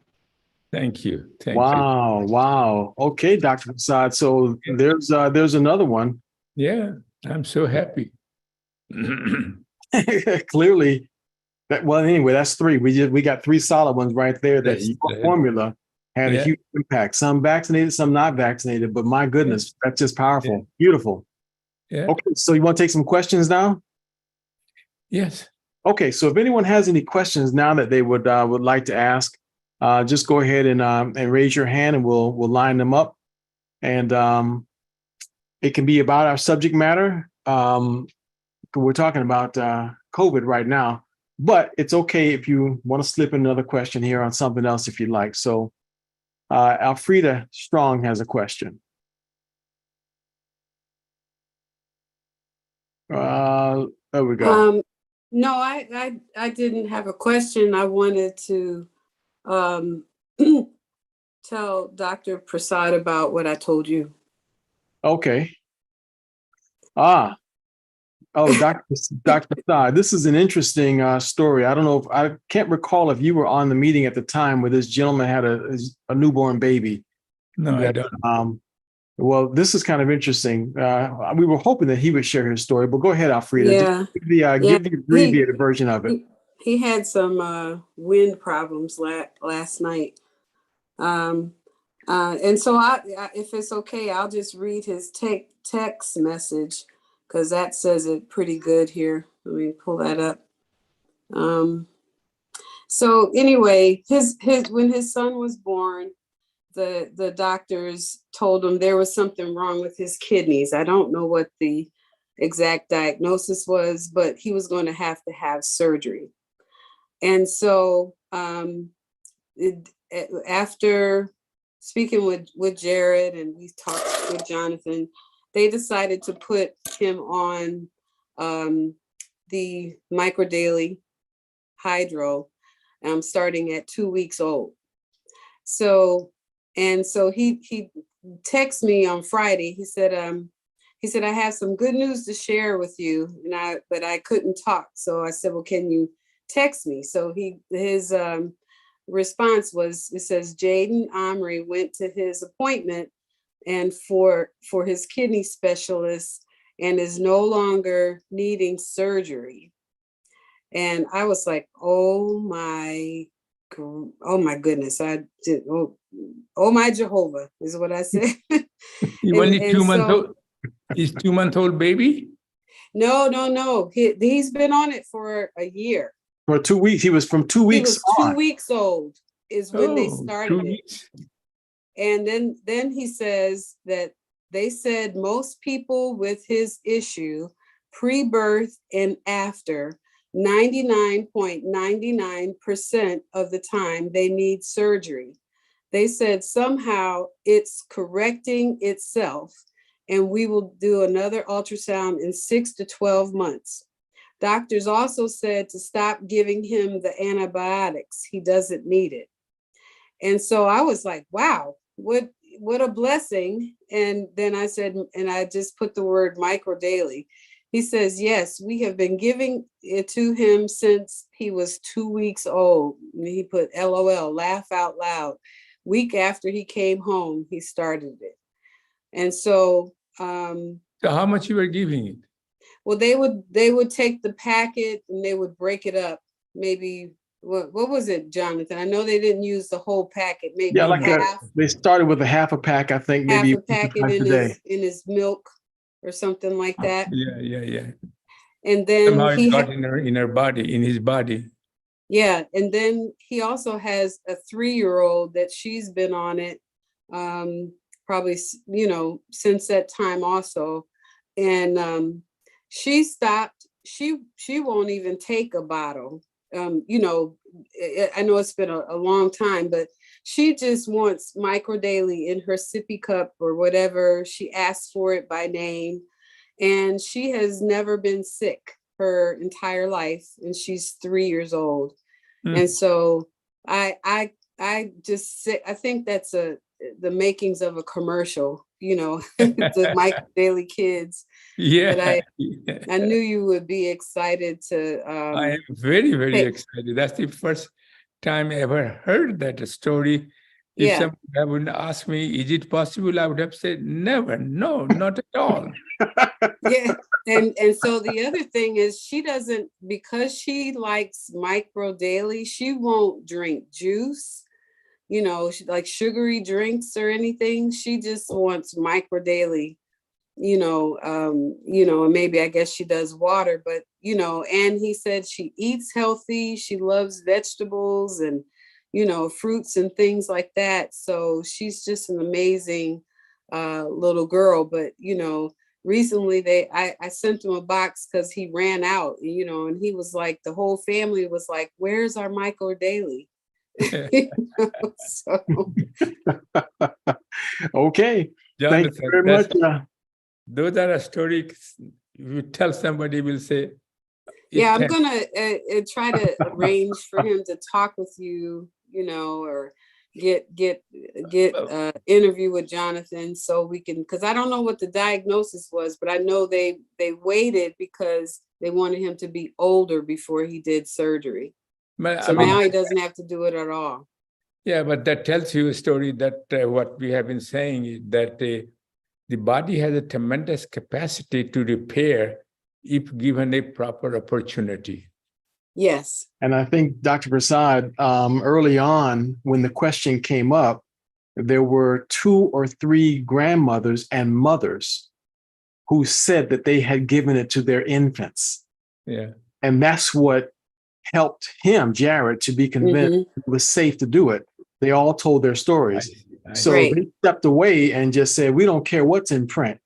Thank you. Thank you. Wow. Wow. Okay, Dr. Prasad. So there's another one. Yeah, I'm so happy. Clearly, well, anyway, that's three. We got three solid ones right there. That Yes, your formula had a yeah. huge impact. Some vaccinated, some not vaccinated. But my goodness, that's just powerful. Beautiful. Yeah. Okay, so you want to take some questions now? Yes. Okay, so if anyone has any questions now that they would like to ask, just go ahead and raise your hand, and we'll line them up. And it can be about our subject matter. We're talking about COVID right now, but it's okay if you want to slip in another question here on something else if you'd like. So Alfreda Strong has a question. There we go. No, I didn't have a question. I wanted to tell Dr. Prasad about what I told you. Okay. Dr. Prasad, this is an interesting story. I don't know I can't recall if you were on the meeting at the time where this gentleman had a newborn baby. No, I don't. Well, this is kind of interesting. We were hoping that he would share his story, but go ahead, Alfreda. Yeah. Just give the abbreviated version of it. He had some wind problems last night. And so if it's okay, I'll just read his text message, because that says it pretty good here. Let me pull that up. So anyway, when his son was born, the doctors told him there was something wrong with his kidneys. I don't know what the exact diagnosis was, but he was going to have surgery. And so after speaking with Jared, and we talked with Jonathan, they decided to put him on the microdaily hydro, starting at 2 weeks old. So he texted me on Friday. He said, I have some good news to share with you, but I couldn't talk. So I said, well, can you text me? So his response was, it says, Jaden Omri went to his appointment and for his kidney specialist and is no longer needing surgery. And I was like, oh my goodness. I did. Oh my Jehovah is what I said. You only 2 months old? He's 2 month old baby? No. He's been on it for a year. For 2 weeks. He was from 2 weeks. He was 2 weeks old is when they started it. And then he says that they said most people with his issue, pre-birth and after, 99.99% of the time they need surgery. They said somehow it's correcting itself, and we will do another ultrasound in 6 to 12 months. Doctors also said to stop giving him the antibiotics. He doesn't need it. And so I was like, wow, what a blessing. And then I said, and I just put the word microdaily. He says, yes, we have been giving it to him since he was 2 weeks old. And he put LOL, laugh out loud. Week after he came home, he started it. And so so how much you were giving it? Well, they would take the packet and they would break it up. Maybe what was it, Jonathan? I know they didn't use the whole packet. Maybe half. They started with a pack, I think, maybe half a packet in his milk or something like that. Yeah. And then somehow it got in his body. Yeah, and then he also has a 3-year-old that she's been on it, probably since that time also, and she stopped. She won't even take a bottle. I know it's been a long time, but she just wants microdaily in her sippy cup or whatever. She asks for it by name, and she has never been sick her entire life, and she's 3 years old. And so I just say, I think that's a the makings of a commercial, the Micro Daily Kids. Yeah. But I knew you would be excited to. I am very, very excited. That's the first time I ever heard that story. If Yeah. someone would ask me, is it possible? I would have said, never, no, not at all. Yeah. And so the other thing is she doesn't, because she likes Micro Daily, she won't drink juice, like sugary drinks or anything. She just wants Micro Daily, and maybe I guess she does water, but, and he said she eats healthy. She loves vegetables and, fruits and things like that. So she's just an amazing little girl. But, recently I sent him a box because he ran out, and he was like, the whole family was like, where's our Micro Daily? So. Okay. Jonathan, thank you very much. Those are stories you tell somebody will say. Yeah, I'm gonna try to arrange for him to talk with you, or get interview with Jonathan so we can, because I don't know what the diagnosis was, but I know they waited because they wanted him to be older before he did surgery. But, so now he doesn't have to do it at all. Yeah, but that tells you a story that what we have been saying is that the body has a tremendous capacity to repair if given a proper opportunity. Yes. And I think, Dr. Prasad, early on, when the question came up, there were 2 or 3 grandmothers and mothers who said that they had given it to their infants. Yeah. And that's what helped him, Jared, to be convinced it was safe to do it. They all told their stories. So they stepped away and just said, we don't care what's in print.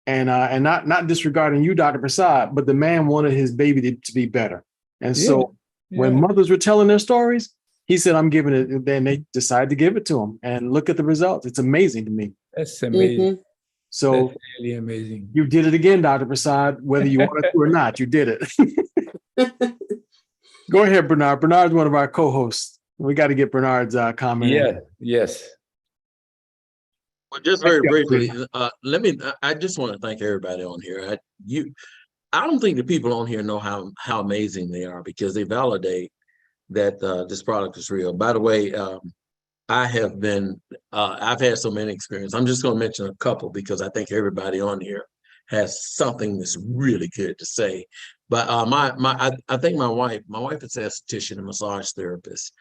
And not disregarding you, Dr. Prasad, but the man wanted his baby to be better. And so when mothers were telling their stories, he said, I'm giving it. Then they decided to give it to him. And look at the results. It's amazing to me. That's amazing. So that's really amazing. You did it again, Dr. Prasad, whether you wanted to or not, you did it. Go ahead, Bernard. Bernard's one of our co-hosts. We got to get Bernard's comment. Yeah, yes. Well, just very briefly, I just want to thank everybody on here. I don't think the people on here know how amazing they are because they validate that this product is real. By the way, I've had so many experiences. I'm just going to mention a couple because I think everybody on here has something that's really good to say. But I think my wife is an esthetician and massage therapist,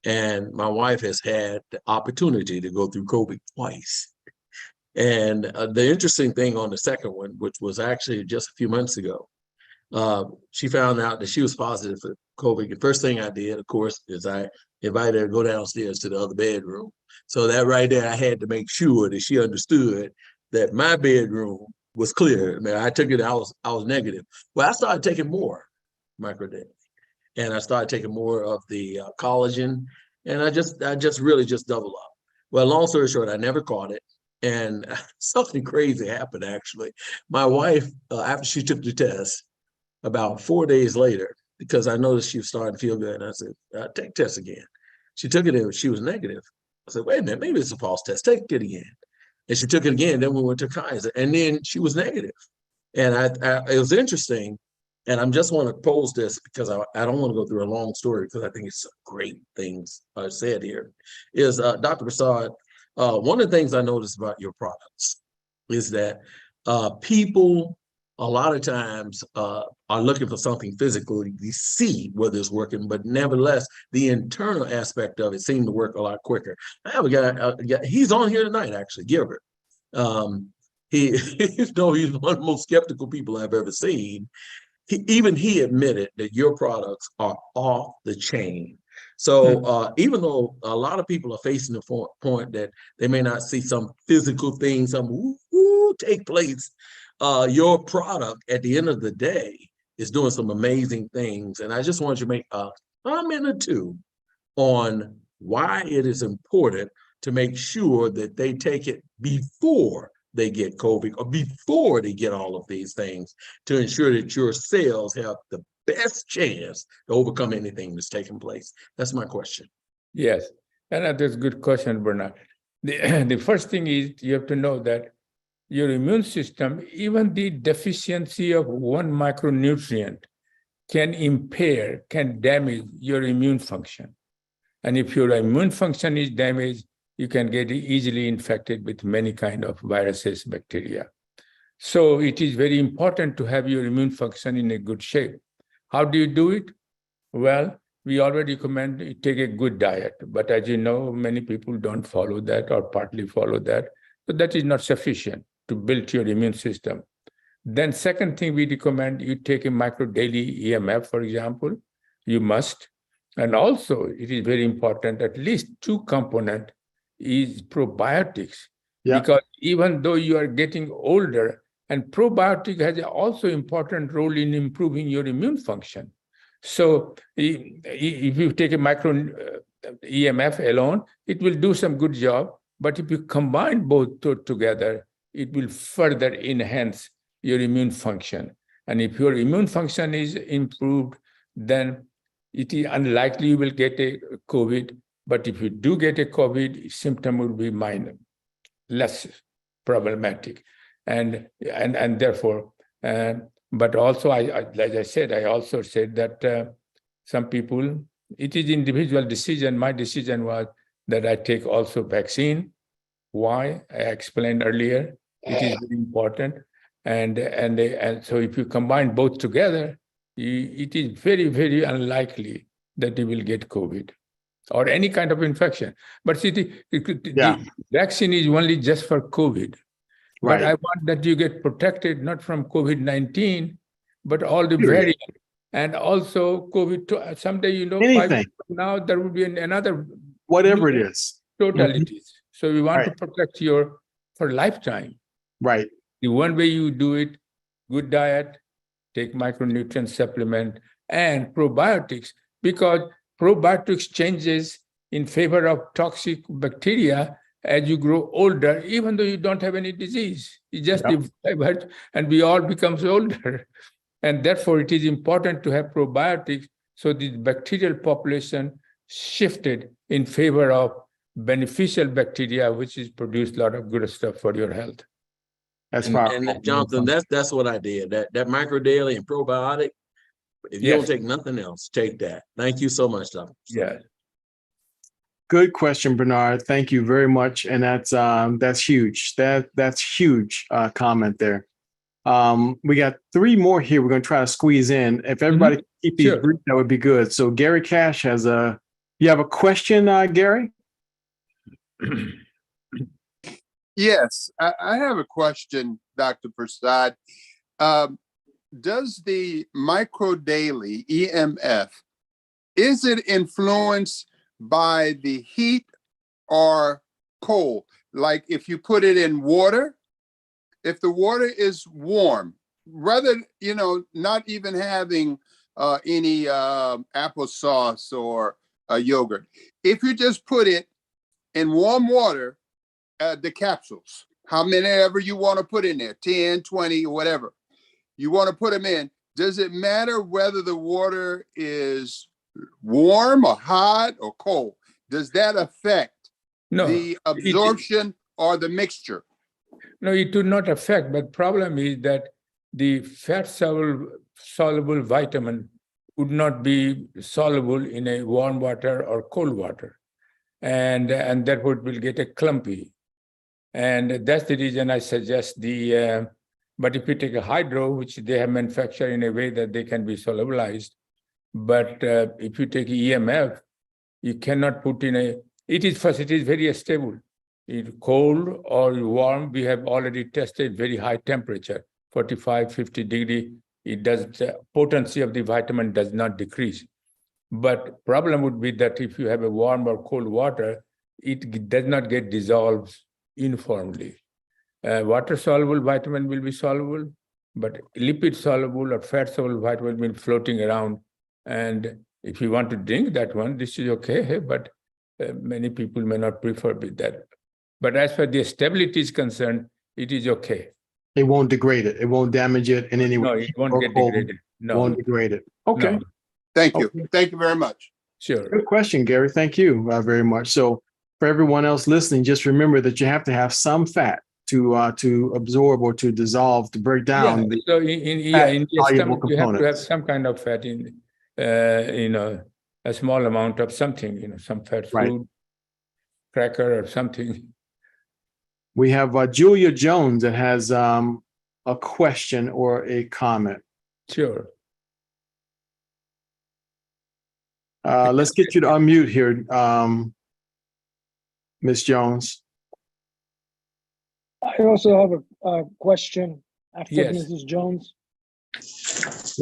and my wife has had the opportunity to go through COVID twice. And the interesting thing on the second one, which was actually just a few months ago, she found out that she was positive for COVID. The first thing I did, of course, is I invited her to go downstairs to the other bedroom. So that right there, I had to make sure that she understood that my bedroom was clear. I mean, I took it, I was negative. Well, I started taking more Micro Daily, and I started taking more of the collagen, and I just really doubled up. Well, long story short, I never caught it. And something crazy happened, actually. My wife, after she took the test, about 4 days later, because I noticed she was starting to feel good, and I said, take the test again. She took it and she was negative. I said, wait a minute, maybe it's a false test. Take it again. And she took it again. Then we went to Kaiser, and then she was negative. And it was interesting. And I just want to pose this because I don't want to go through a long story because I think it's great things said here. Is Dr. Prasad, one of the things I noticed about your products is that people a lot of times are looking for something physical to see whether it's working, but nevertheless, the internal aspect of it seemed to work a lot quicker. I have a guy, he's on here tonight, actually, Gilbert. He's one of the most skeptical people I've ever seen. He admitted that your products are off the chain. So even though a lot of people are facing the point that they may not see some physical thing, some take place, your product at the end of the day is doing some amazing things. And I just want you to make a comment or two on why it is important to make sure that they take it before they get COVID or before they get all of these things to ensure that your cells have the best chance to overcome anything that's taking place. That's my question. Yes, and that's a good question, Bernard. The first thing is you have to know that your immune system, even the deficiency of one micronutrient can damage your immune function. And if your immune function is damaged, you can get easily infected with many kind of viruses, bacteria. So it is very important to have your immune function in a good shape. How do you do it? Well, we already recommend you take a good diet, but as you know, many people don't follow that or partly follow that. So that is not sufficient to build your immune system. Then second thing we recommend, you take a micro daily EMF, for example, you must. And also it is very important, at least two component is probiotics. Yeah. Because even though you are getting older, and probiotic has also important role in improving your immune function. So if you take a micro EMF alone, it will do some good job. But if you combine both together, it will further enhance your immune function. And if your immune function is improved, then it is unlikely you will get a COVID. But if you do get a COVID, symptom will be minor, less problematic. And therefore, but also, as I said, I also said that some people, it is individual decision. My decision was that I take also vaccine. Why? I explained earlier. It is very important. And so if you combine both together, it is very, very unlikely that you will get COVID or any kind of infection. But see, the vaccine is only just for COVID. Right. But I want that you get protected not from COVID-19, but all the Period. variants. And also COVID, someday, you know, 5 Anything. years from now, there will be another. Whatever it is. Totalities. So we want to Right. protect for lifetime. Right. The one way you do it, good diet, take micronutrient supplement and probiotics, because probiotics changes in favor of toxic bacteria as you grow older, even though you don't have any disease. You just evolve, and we all becomes older. And therefore, it is important to have probiotics so the bacterial population shifted in favor of beneficial bacteria, which is produce a lot of good stuff for your health. That's And powerful. Jonathan, that's what I did. That micro daily and probiotic. If you don't take nothing else, take that. Thank you so much, Dr. Yeah. Good question, Bernard. Thank you very much. And that's huge. That's huge comment there. We got 3 more here. We're going to try to squeeze in. If everybody can keep these brief, that would be good. So Gary Cash has you have a question, Gary? Yes, I have a question, Dr. Prasad. Does the micro daily EMF, is it influenced by the heat or cold? Like if you put it in water, if the water is warm, rather, not even having any applesauce or yogurt, if you just put it in warm water, the capsules, how many ever you want to put in there, 10, 20, or whatever you want to put them in, does it matter whether the water is warm or hot or cold? Does that affect the absorption or the mixture? No, it do not affect, but problem is that the fat soluble vitamin would not be soluble in a warm water or cold water. And therefore it will get a clumpy. And that's the reason I suggest but if you take a hydro, which they have manufactured in a way that they can be solubilized, but if you take EMF, you cannot put in it is very stable. It's cold or warm, we have already tested very high temperature, 45, 50 degree. The potency of the vitamin does not decrease. But problem would be that if you have a warm or cold water, it does not get dissolved uniformly. Water-soluble vitamin will be soluble, but lipid-soluble or fat-soluble vitamin will be floating around. And if you want to drink that one, this is okay, but many people may not prefer with that. But as far as the stability is concerned, it is okay. It won't degrade it. It won't damage it in any way. No, it won't get degraded. No. Won't degrade it. Okay. No. Thank you. Thank you very much. Sure. Good question, Gary. Thank you very much. So for everyone else listening, just remember that you have to have some fat to absorb or to dissolve, to break down the So in your fat-soluble stomach, you have to have components. some kind of fat in, a small amount of something, some fat Right. food, cracker or something. We have Julia Jones that has a question or a comment. Sure. Let's get you to unmute here, Ms. Jones. I also have a question after Yes. Mrs. Jones.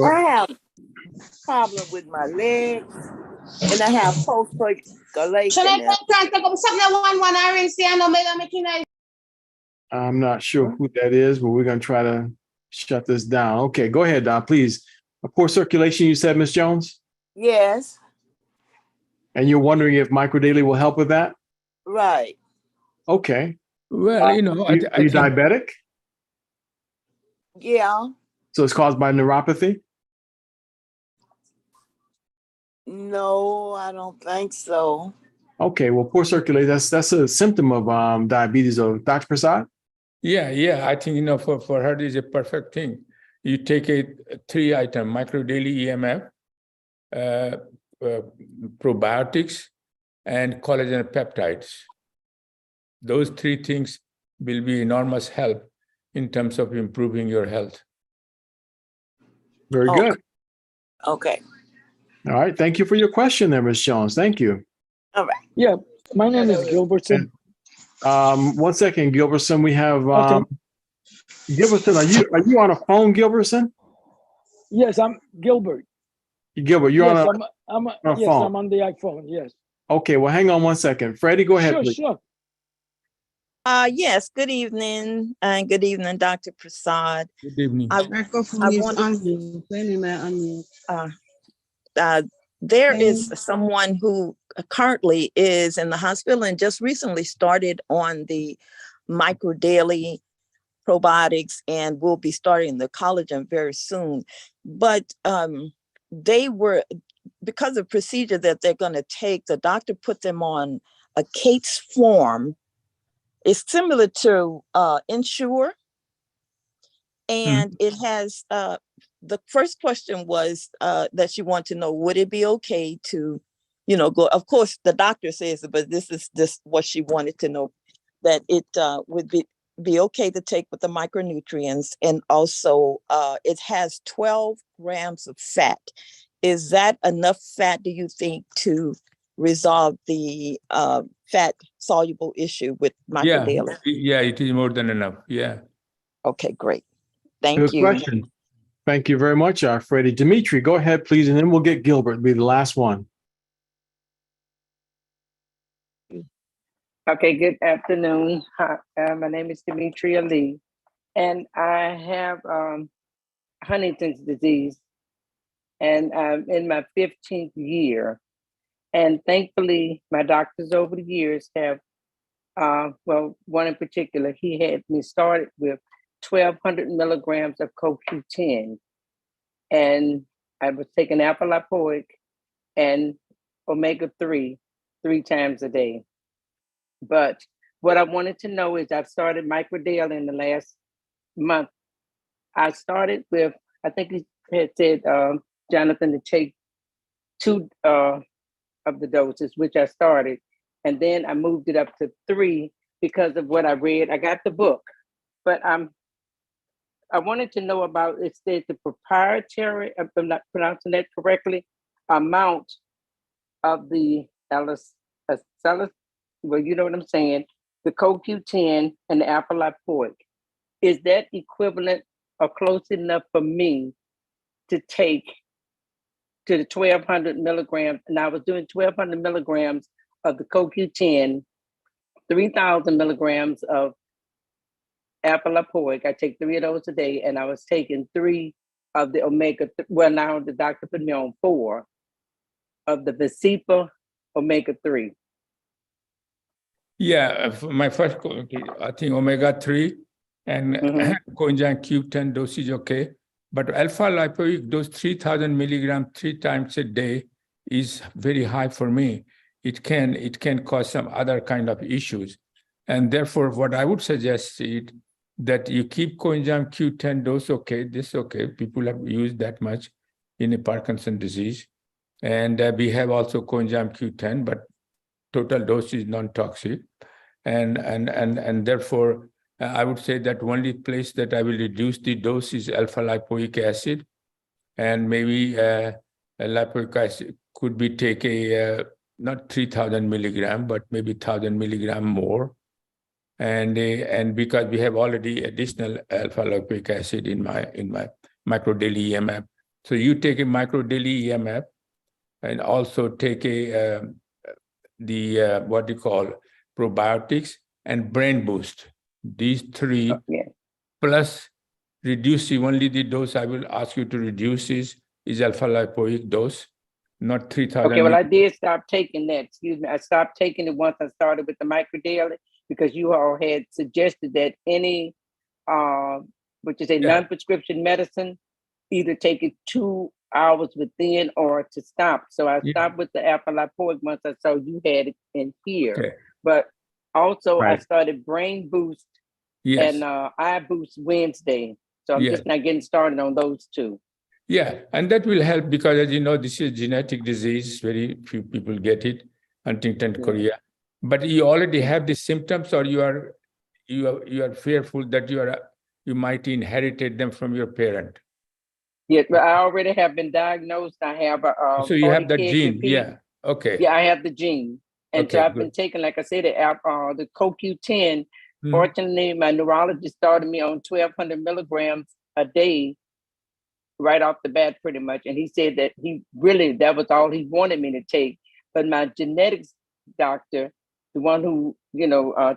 I have a problem with my legs, and I have post-circulation. I'm not sure who that is, but we're going to try to shut this down. Okay, go ahead, please. Poor circulation, you said, Ms. Jones? Yes, And you're wondering if microdaily will help with that? right. Okay. Well, Are you I think, diabetic? Yeah. So it's caused by neuropathy? No, I don't think so. Okay, well, poor circulation, that's a symptom of diabetes. Dr. Prasad? yeah, I think, for her, this is a perfect thing. You take a 3-item, microdaily EMF, probiotics, and collagen peptides. Those 3 things will be enormous help in terms of improving your health. Very good. Okay. All right. Thank you for your question there, Ms. Jones. Thank you. All right. Yeah, my name is Gilbertson. 1 second, Gilbertson. We have Okay. Gilbertson. Are you on a phone, Gilbertson? Yes, I'm Gilbert. Gilbert, you're Yes, on I'm a yes, phone. I'm on the iPhone. Yes. Okay, well, hang on 1 second. Freddie, go ahead, Sure, please. sure. Yes, good evening, and good evening, Dr. Prasad. Good evening. Microphone is unmute. Wait a minute, unmute. There is someone who currently is in the hospital and just recently started on the microdaily probiotics and will be starting the collagen very soon. But they were, because of procedure that they're going to take, the doctor put them on a Kate's form. It's similar to Ensure. And it has, the first question was that she wanted to know, would it be okay to, go, of course, the doctor says it, but this is just what she wanted to know, that it would be okay to take with the micronutrients. And also it has 12 grams of fat. Is that enough fat, do you think, to resolve the fat soluble issue with microdaily? Yeah, it is more than enough. Yeah. Okay, great. Thank Good you. question. Thank you very much, Freddie. Dimitri, go ahead, please, and then we'll get Gilbert to be the last one. Okay, good afternoon. Hi, my name is Dimitri Ali, and I have Huntington's disease, and I'm in my 15th year. And thankfully, my doctors over the years have, well, one in particular, he had me started with 1,200 milligrams of CoQ10. And I was taking alpha lipoic and omega-3 3 times a day. But what I wanted to know is I've started microdaily in the last month. I started with, I think he had said, Jonathan, to take 2 of the doses, which I started. And then I moved it up to 3 because of what I read. I got the book, but I wanted to know about, it said the proprietary, if I'm not pronouncing that correctly, amount of the well, you know what I'm saying, the CoQ10 and the alpha lipoic. Is that equivalent or close enough for me to take to the 1,200 milligrams? And I was doing 1,200 milligrams of the CoQ10, 3,000 milligrams of alpha lipoic. I take 3 of those a day, and I was taking 3 of the omega. Well, now the doctor put me on 4 of the Vaccipa omega-3. Yeah, my first, I think omega-3 and coenzyme Q10 dosage, okay. But alpha lipoic dose 3,000 milligrams 3 times a day is very high for me. it can cause some other kind of issues. And therefore, what I would suggest is that you keep coenzyme Q10 dose, okay, this okay. People have used that much in a Parkinson disease. And we have also coenzyme Q10, but total dose is non-toxic. And therefore, I would say that only place that I will reduce the dose is alpha lipoic acid. And maybe lipoic acid could be take not 3,000 milligram, but maybe 1,000 milligram more. And because we have already additional alpha lipoic acid in my microdaily EMF. So you take a microdaily EMF and also take what you call probiotics and brain boost. These three plus reducing only the dose I will ask you to reduce is alpha lipoic dose, not 3,000. Okay, well, I did stop taking that. Excuse me. I stopped taking it once I started with the microdaily because you all had suggested that any, which is a non-prescription medicine, either take it 2 hours within or to stop. So I stopped with the alpha lipoic once I saw you had it in here. Okay. But also Right. I started brain boost and eye boost Wednesday. So I'm just not getting started on those two. Yeah, and that will help because, as you know, this is genetic disease. Very few people get it, Huntington, chorea. But you already have the symptoms, or you are fearful that you might inherited them from your parent. Yes, but I already have been diagnosed. I have a So you have that gene, repeat. yeah. Okay. Yeah, I have the gene, and Okay, so I've good. been taking, like I said, the CoQ10. Mhm. Fortunately, my neurologist started me on 1,200 milligrams a day, right off the bat, pretty much. And he said that that was all he wanted me to take. But my genetics doctor, the one who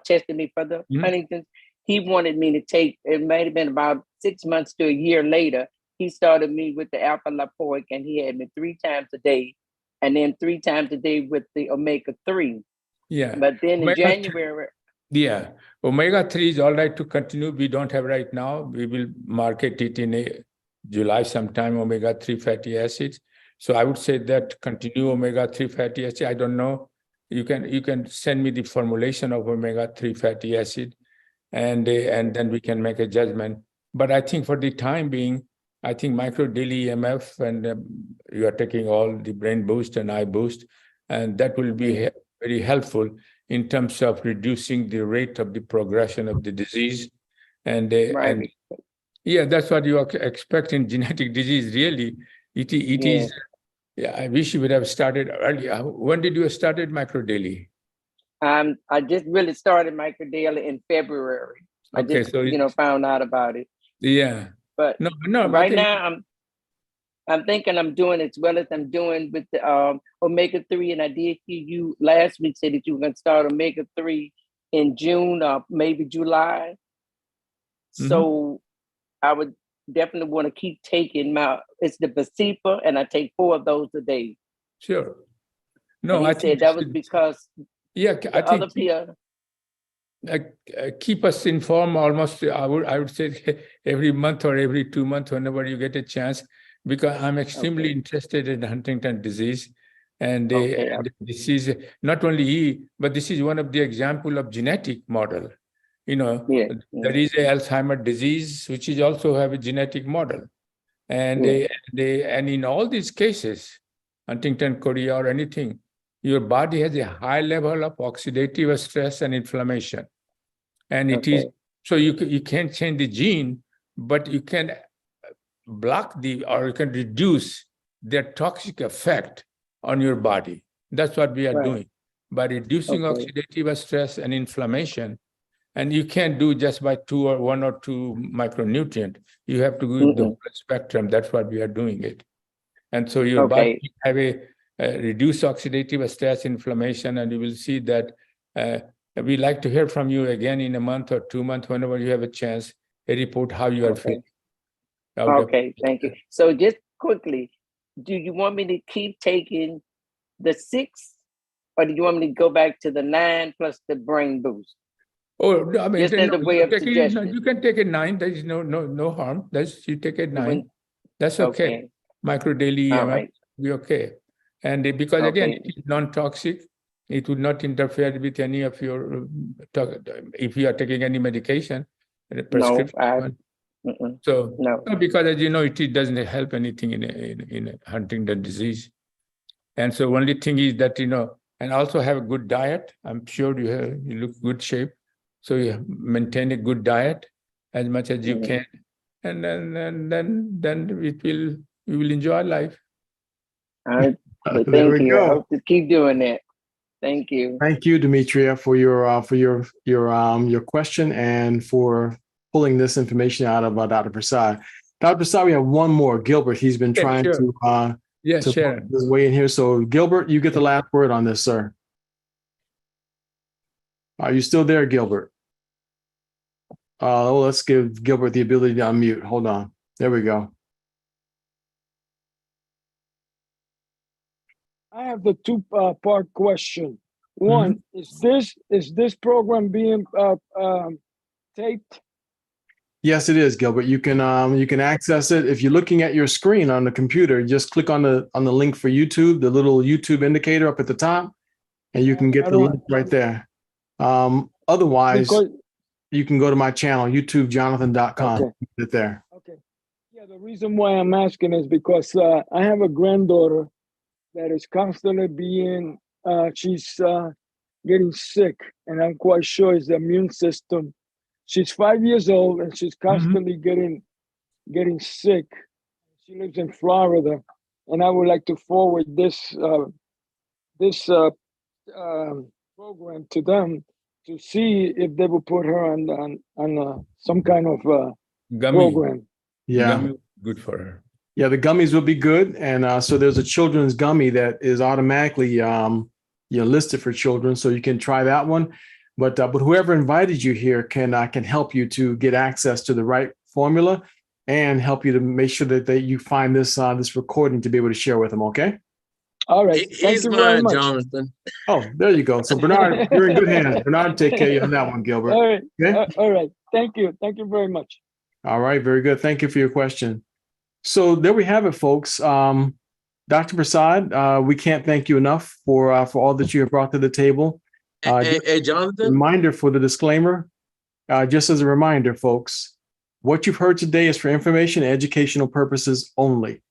tested me for the Huntington's, he wanted me to take. It might have been about 6 months to a year later. He started me with the alpha lipoic, and he had me 3 times a day, and then 3 times a day with the omega-3. Yeah. But then in Omega-3 January. Yeah. Omega-3 is all right to continue. We don't have right now. We will market it in July sometime, omega-3 fatty acids. So I would say that continue omega-3 fatty acid. I don't know. You can send me the formulation of omega-3 fatty acid, and then we can make a judgment. But I think for the time being, I think micro daily EMF, and you are taking all the brain boost and eye boost, and that will be very helpful in terms of reducing the rate of the progression of the disease. And that's what you expect in genetic disease, really. It is. Yeah, I wish you would have started earlier. When did you started microdaily? I just really started microdaily in February. Okay, I just found out about it. Yeah. But no. Right now I'm thinking I'm doing as well as I'm doing with the omega-3, and I did hear you last week say that you were going to start omega-3 in June or maybe July. So I would definitely want to keep taking it's the Vaccipa, and I take 4 of those a day. Sure. No, I think that was because I other think people keep us informed almost, I would say every month or every 2 months, whenever you get a chance, because I'm extremely interested in Huntington disease. And this is not only but this is one of the example of genetic model. There is a Alzheimer's disease, which is also have a genetic model. And and in all these cases, Huntington, chorea or anything, your body has a high level of oxidative stress and inflammation. And it is, so you can't change the gene, but you can block or you can reduce their toxic effect on your body. That's what we are doing by reducing oxidative stress and inflammation. And you can't do just by 1 or 2 micronutrient. You have to go the whole spectrum. That's what we are doing it. And so your body have a reduced oxidative stress, inflammation, and you will see that we like to hear from you again in a month or 2 months, whenever you have a chance, a report how you are feeling. Okay, thank you. So just quickly, do you want me to keep taking the 6, or do you want me to go back to the 9 plus the brain boost? Oh, I mean, just as a way of suggestion. You can take a 9. There is no harm. You take a 9. That's okay. Micro daily EMF will be okay. And because again, it is non-toxic, It would not interfere with any of your, if you are taking any medication, prescription. So, no. because as you know, it doesn't help anything in Huntington disease. And so only thing is that, and also have a good diet. I'm sure you look good shape. So you maintain a good diet as much as you can. And then you will enjoy life. But thank you. I hope to keep doing that. Thank you. Thank you, Demetria, for your question and for pulling this information out of Dr. Prasad. Dr. Prasad, we have one more. Gilbert, he's been trying to share his way in here. So Gilbert, you get the last word on this, sir. Are you still there, Gilbert? Let's give Gilbert the ability to unmute. Hold on. There we go. I have the two-part question. One, is this program being taped? Yes, it is, Gilbert. You can access it. If you're looking at your screen on the computer, just click on the link for YouTube, the little YouTube indicator up at the top, and you can get the link right there. Otherwise, you can go to my channel, YouTubeJonathan.com. Okay. Get there. Okay. Yeah, the reason why I'm asking is because I have a granddaughter that is constantly she's getting sick, and I'm quite sure it's the immune system. She's 5 years old and she's constantly getting sick. She lives in Florida, and I would like to forward this program to them to see if they will put her on some kind of program. Yeah, gummy, good for her. Yeah, the gummies will be good, and so there's a children's gummy that is automatically listed for children, so you can try that one. But whoever invited you here can help you to get access to the right formula and help you to make sure that you find this recording to be able to share with them. Okay. All right. Thank you very much, Jonathan. Oh, there you go. So Bernard, you're in good hands. Bernard, take care of that one, Gilbert. All right. Okay? All right. Thank you. Thank you very much. All right. Very good. Thank you for your question. So there we have it, folks. Dr. Prasad, we can't thank you enough for all that you have brought to the table. Hey, Jonathan. Reminder for the disclaimer. Just as a reminder, folks, what you've heard today is for information and educational purposes only.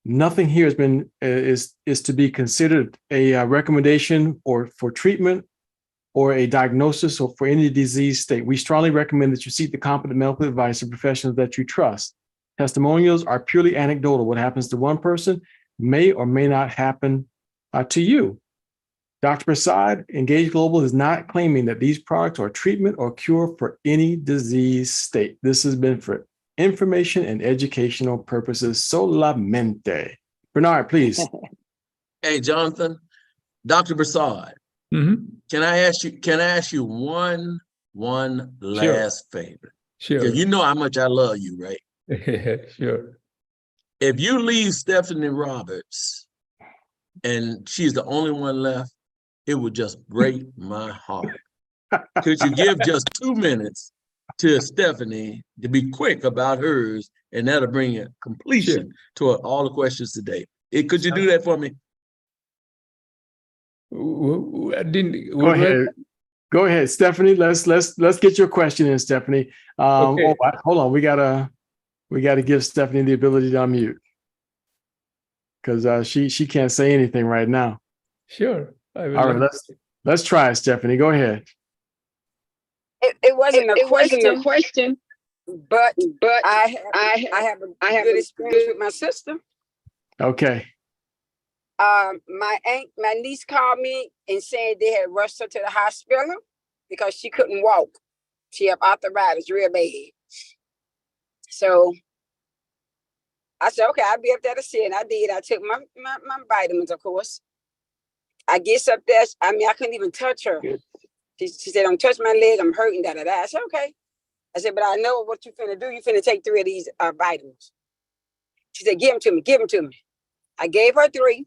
Nothing here has been is to be considered a recommendation or for treatment or a diagnosis or for any disease state. We strongly recommend that you seek the competent medical advice of professionals that you trust. Testimonials are purely anecdotal. What happens to one person may or may not happen to you. Dr. Prasad, Engage Global is not claiming that these products are treatment or cure for any disease state. This has been for information and educational purposes. Solamente. Bernard, please. Hey, Jonathan, Dr. Prasad, can I ask you one last favor? Sure. Because you know how much I love you, right? Sure. If you leave Stephanie Roberts and she's the only one left, it would just break my heart. Could you give just 2 minutes to Stephanie to be quick about hers, and that'll bring a completion to all the questions today. Could you do that for me? Go ahead, Stephanie. Let's get your question in, Stephanie. Okay. Hold on. We gotta give Stephanie the ability to unmute because she can't say anything right now. Sure. All right, let's try it, Stephanie. Go ahead. It wasn't a question, but I have a good experience with my sister. Okay. My niece called me and said they had rushed her to the hospital because she couldn't walk. She had arthritis real bad. So I said, okay, I'll be up there to see it. And I did. I took my vitamins, of course. I get up there. I couldn't even touch her. She said, don't touch my leg. I'm hurting, da-da-da. I said, okay. I said, but I know what you finna do. You finna take 3 of these vitamins. She said, give them to me. Give them to me. I gave her 3.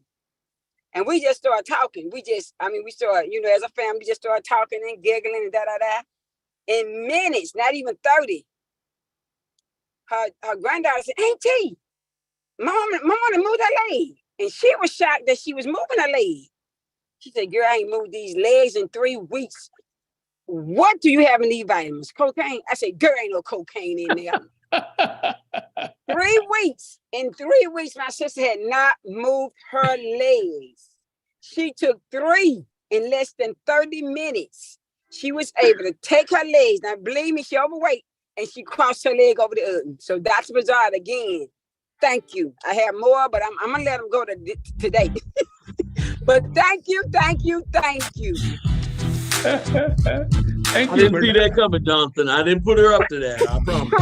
And we just started talking. We started, as a family, we just started talking and giggling and da-da-da. In minutes, not even 30, her granddaughter said, Auntie, Mama moved her leg. And she was shocked that she was moving her leg. She said, girl, I ain't moved these legs in 3 weeks. What do you have in these vitamins? Cocaine? I said, girl, ain't no cocaine in there. 3 weeks. In 3 weeks, my sister had not moved her legs. She took 3 in less than 30 minutes. She was able to take her legs. Now, believe me, she overweight, and she crossed her leg over the other. So that's bizarre again. Thank you. I have more, but I'm going to let them go today. But thank you. Thank you. I didn't see that coming, Jonathan. I didn't put her up to that. I promise.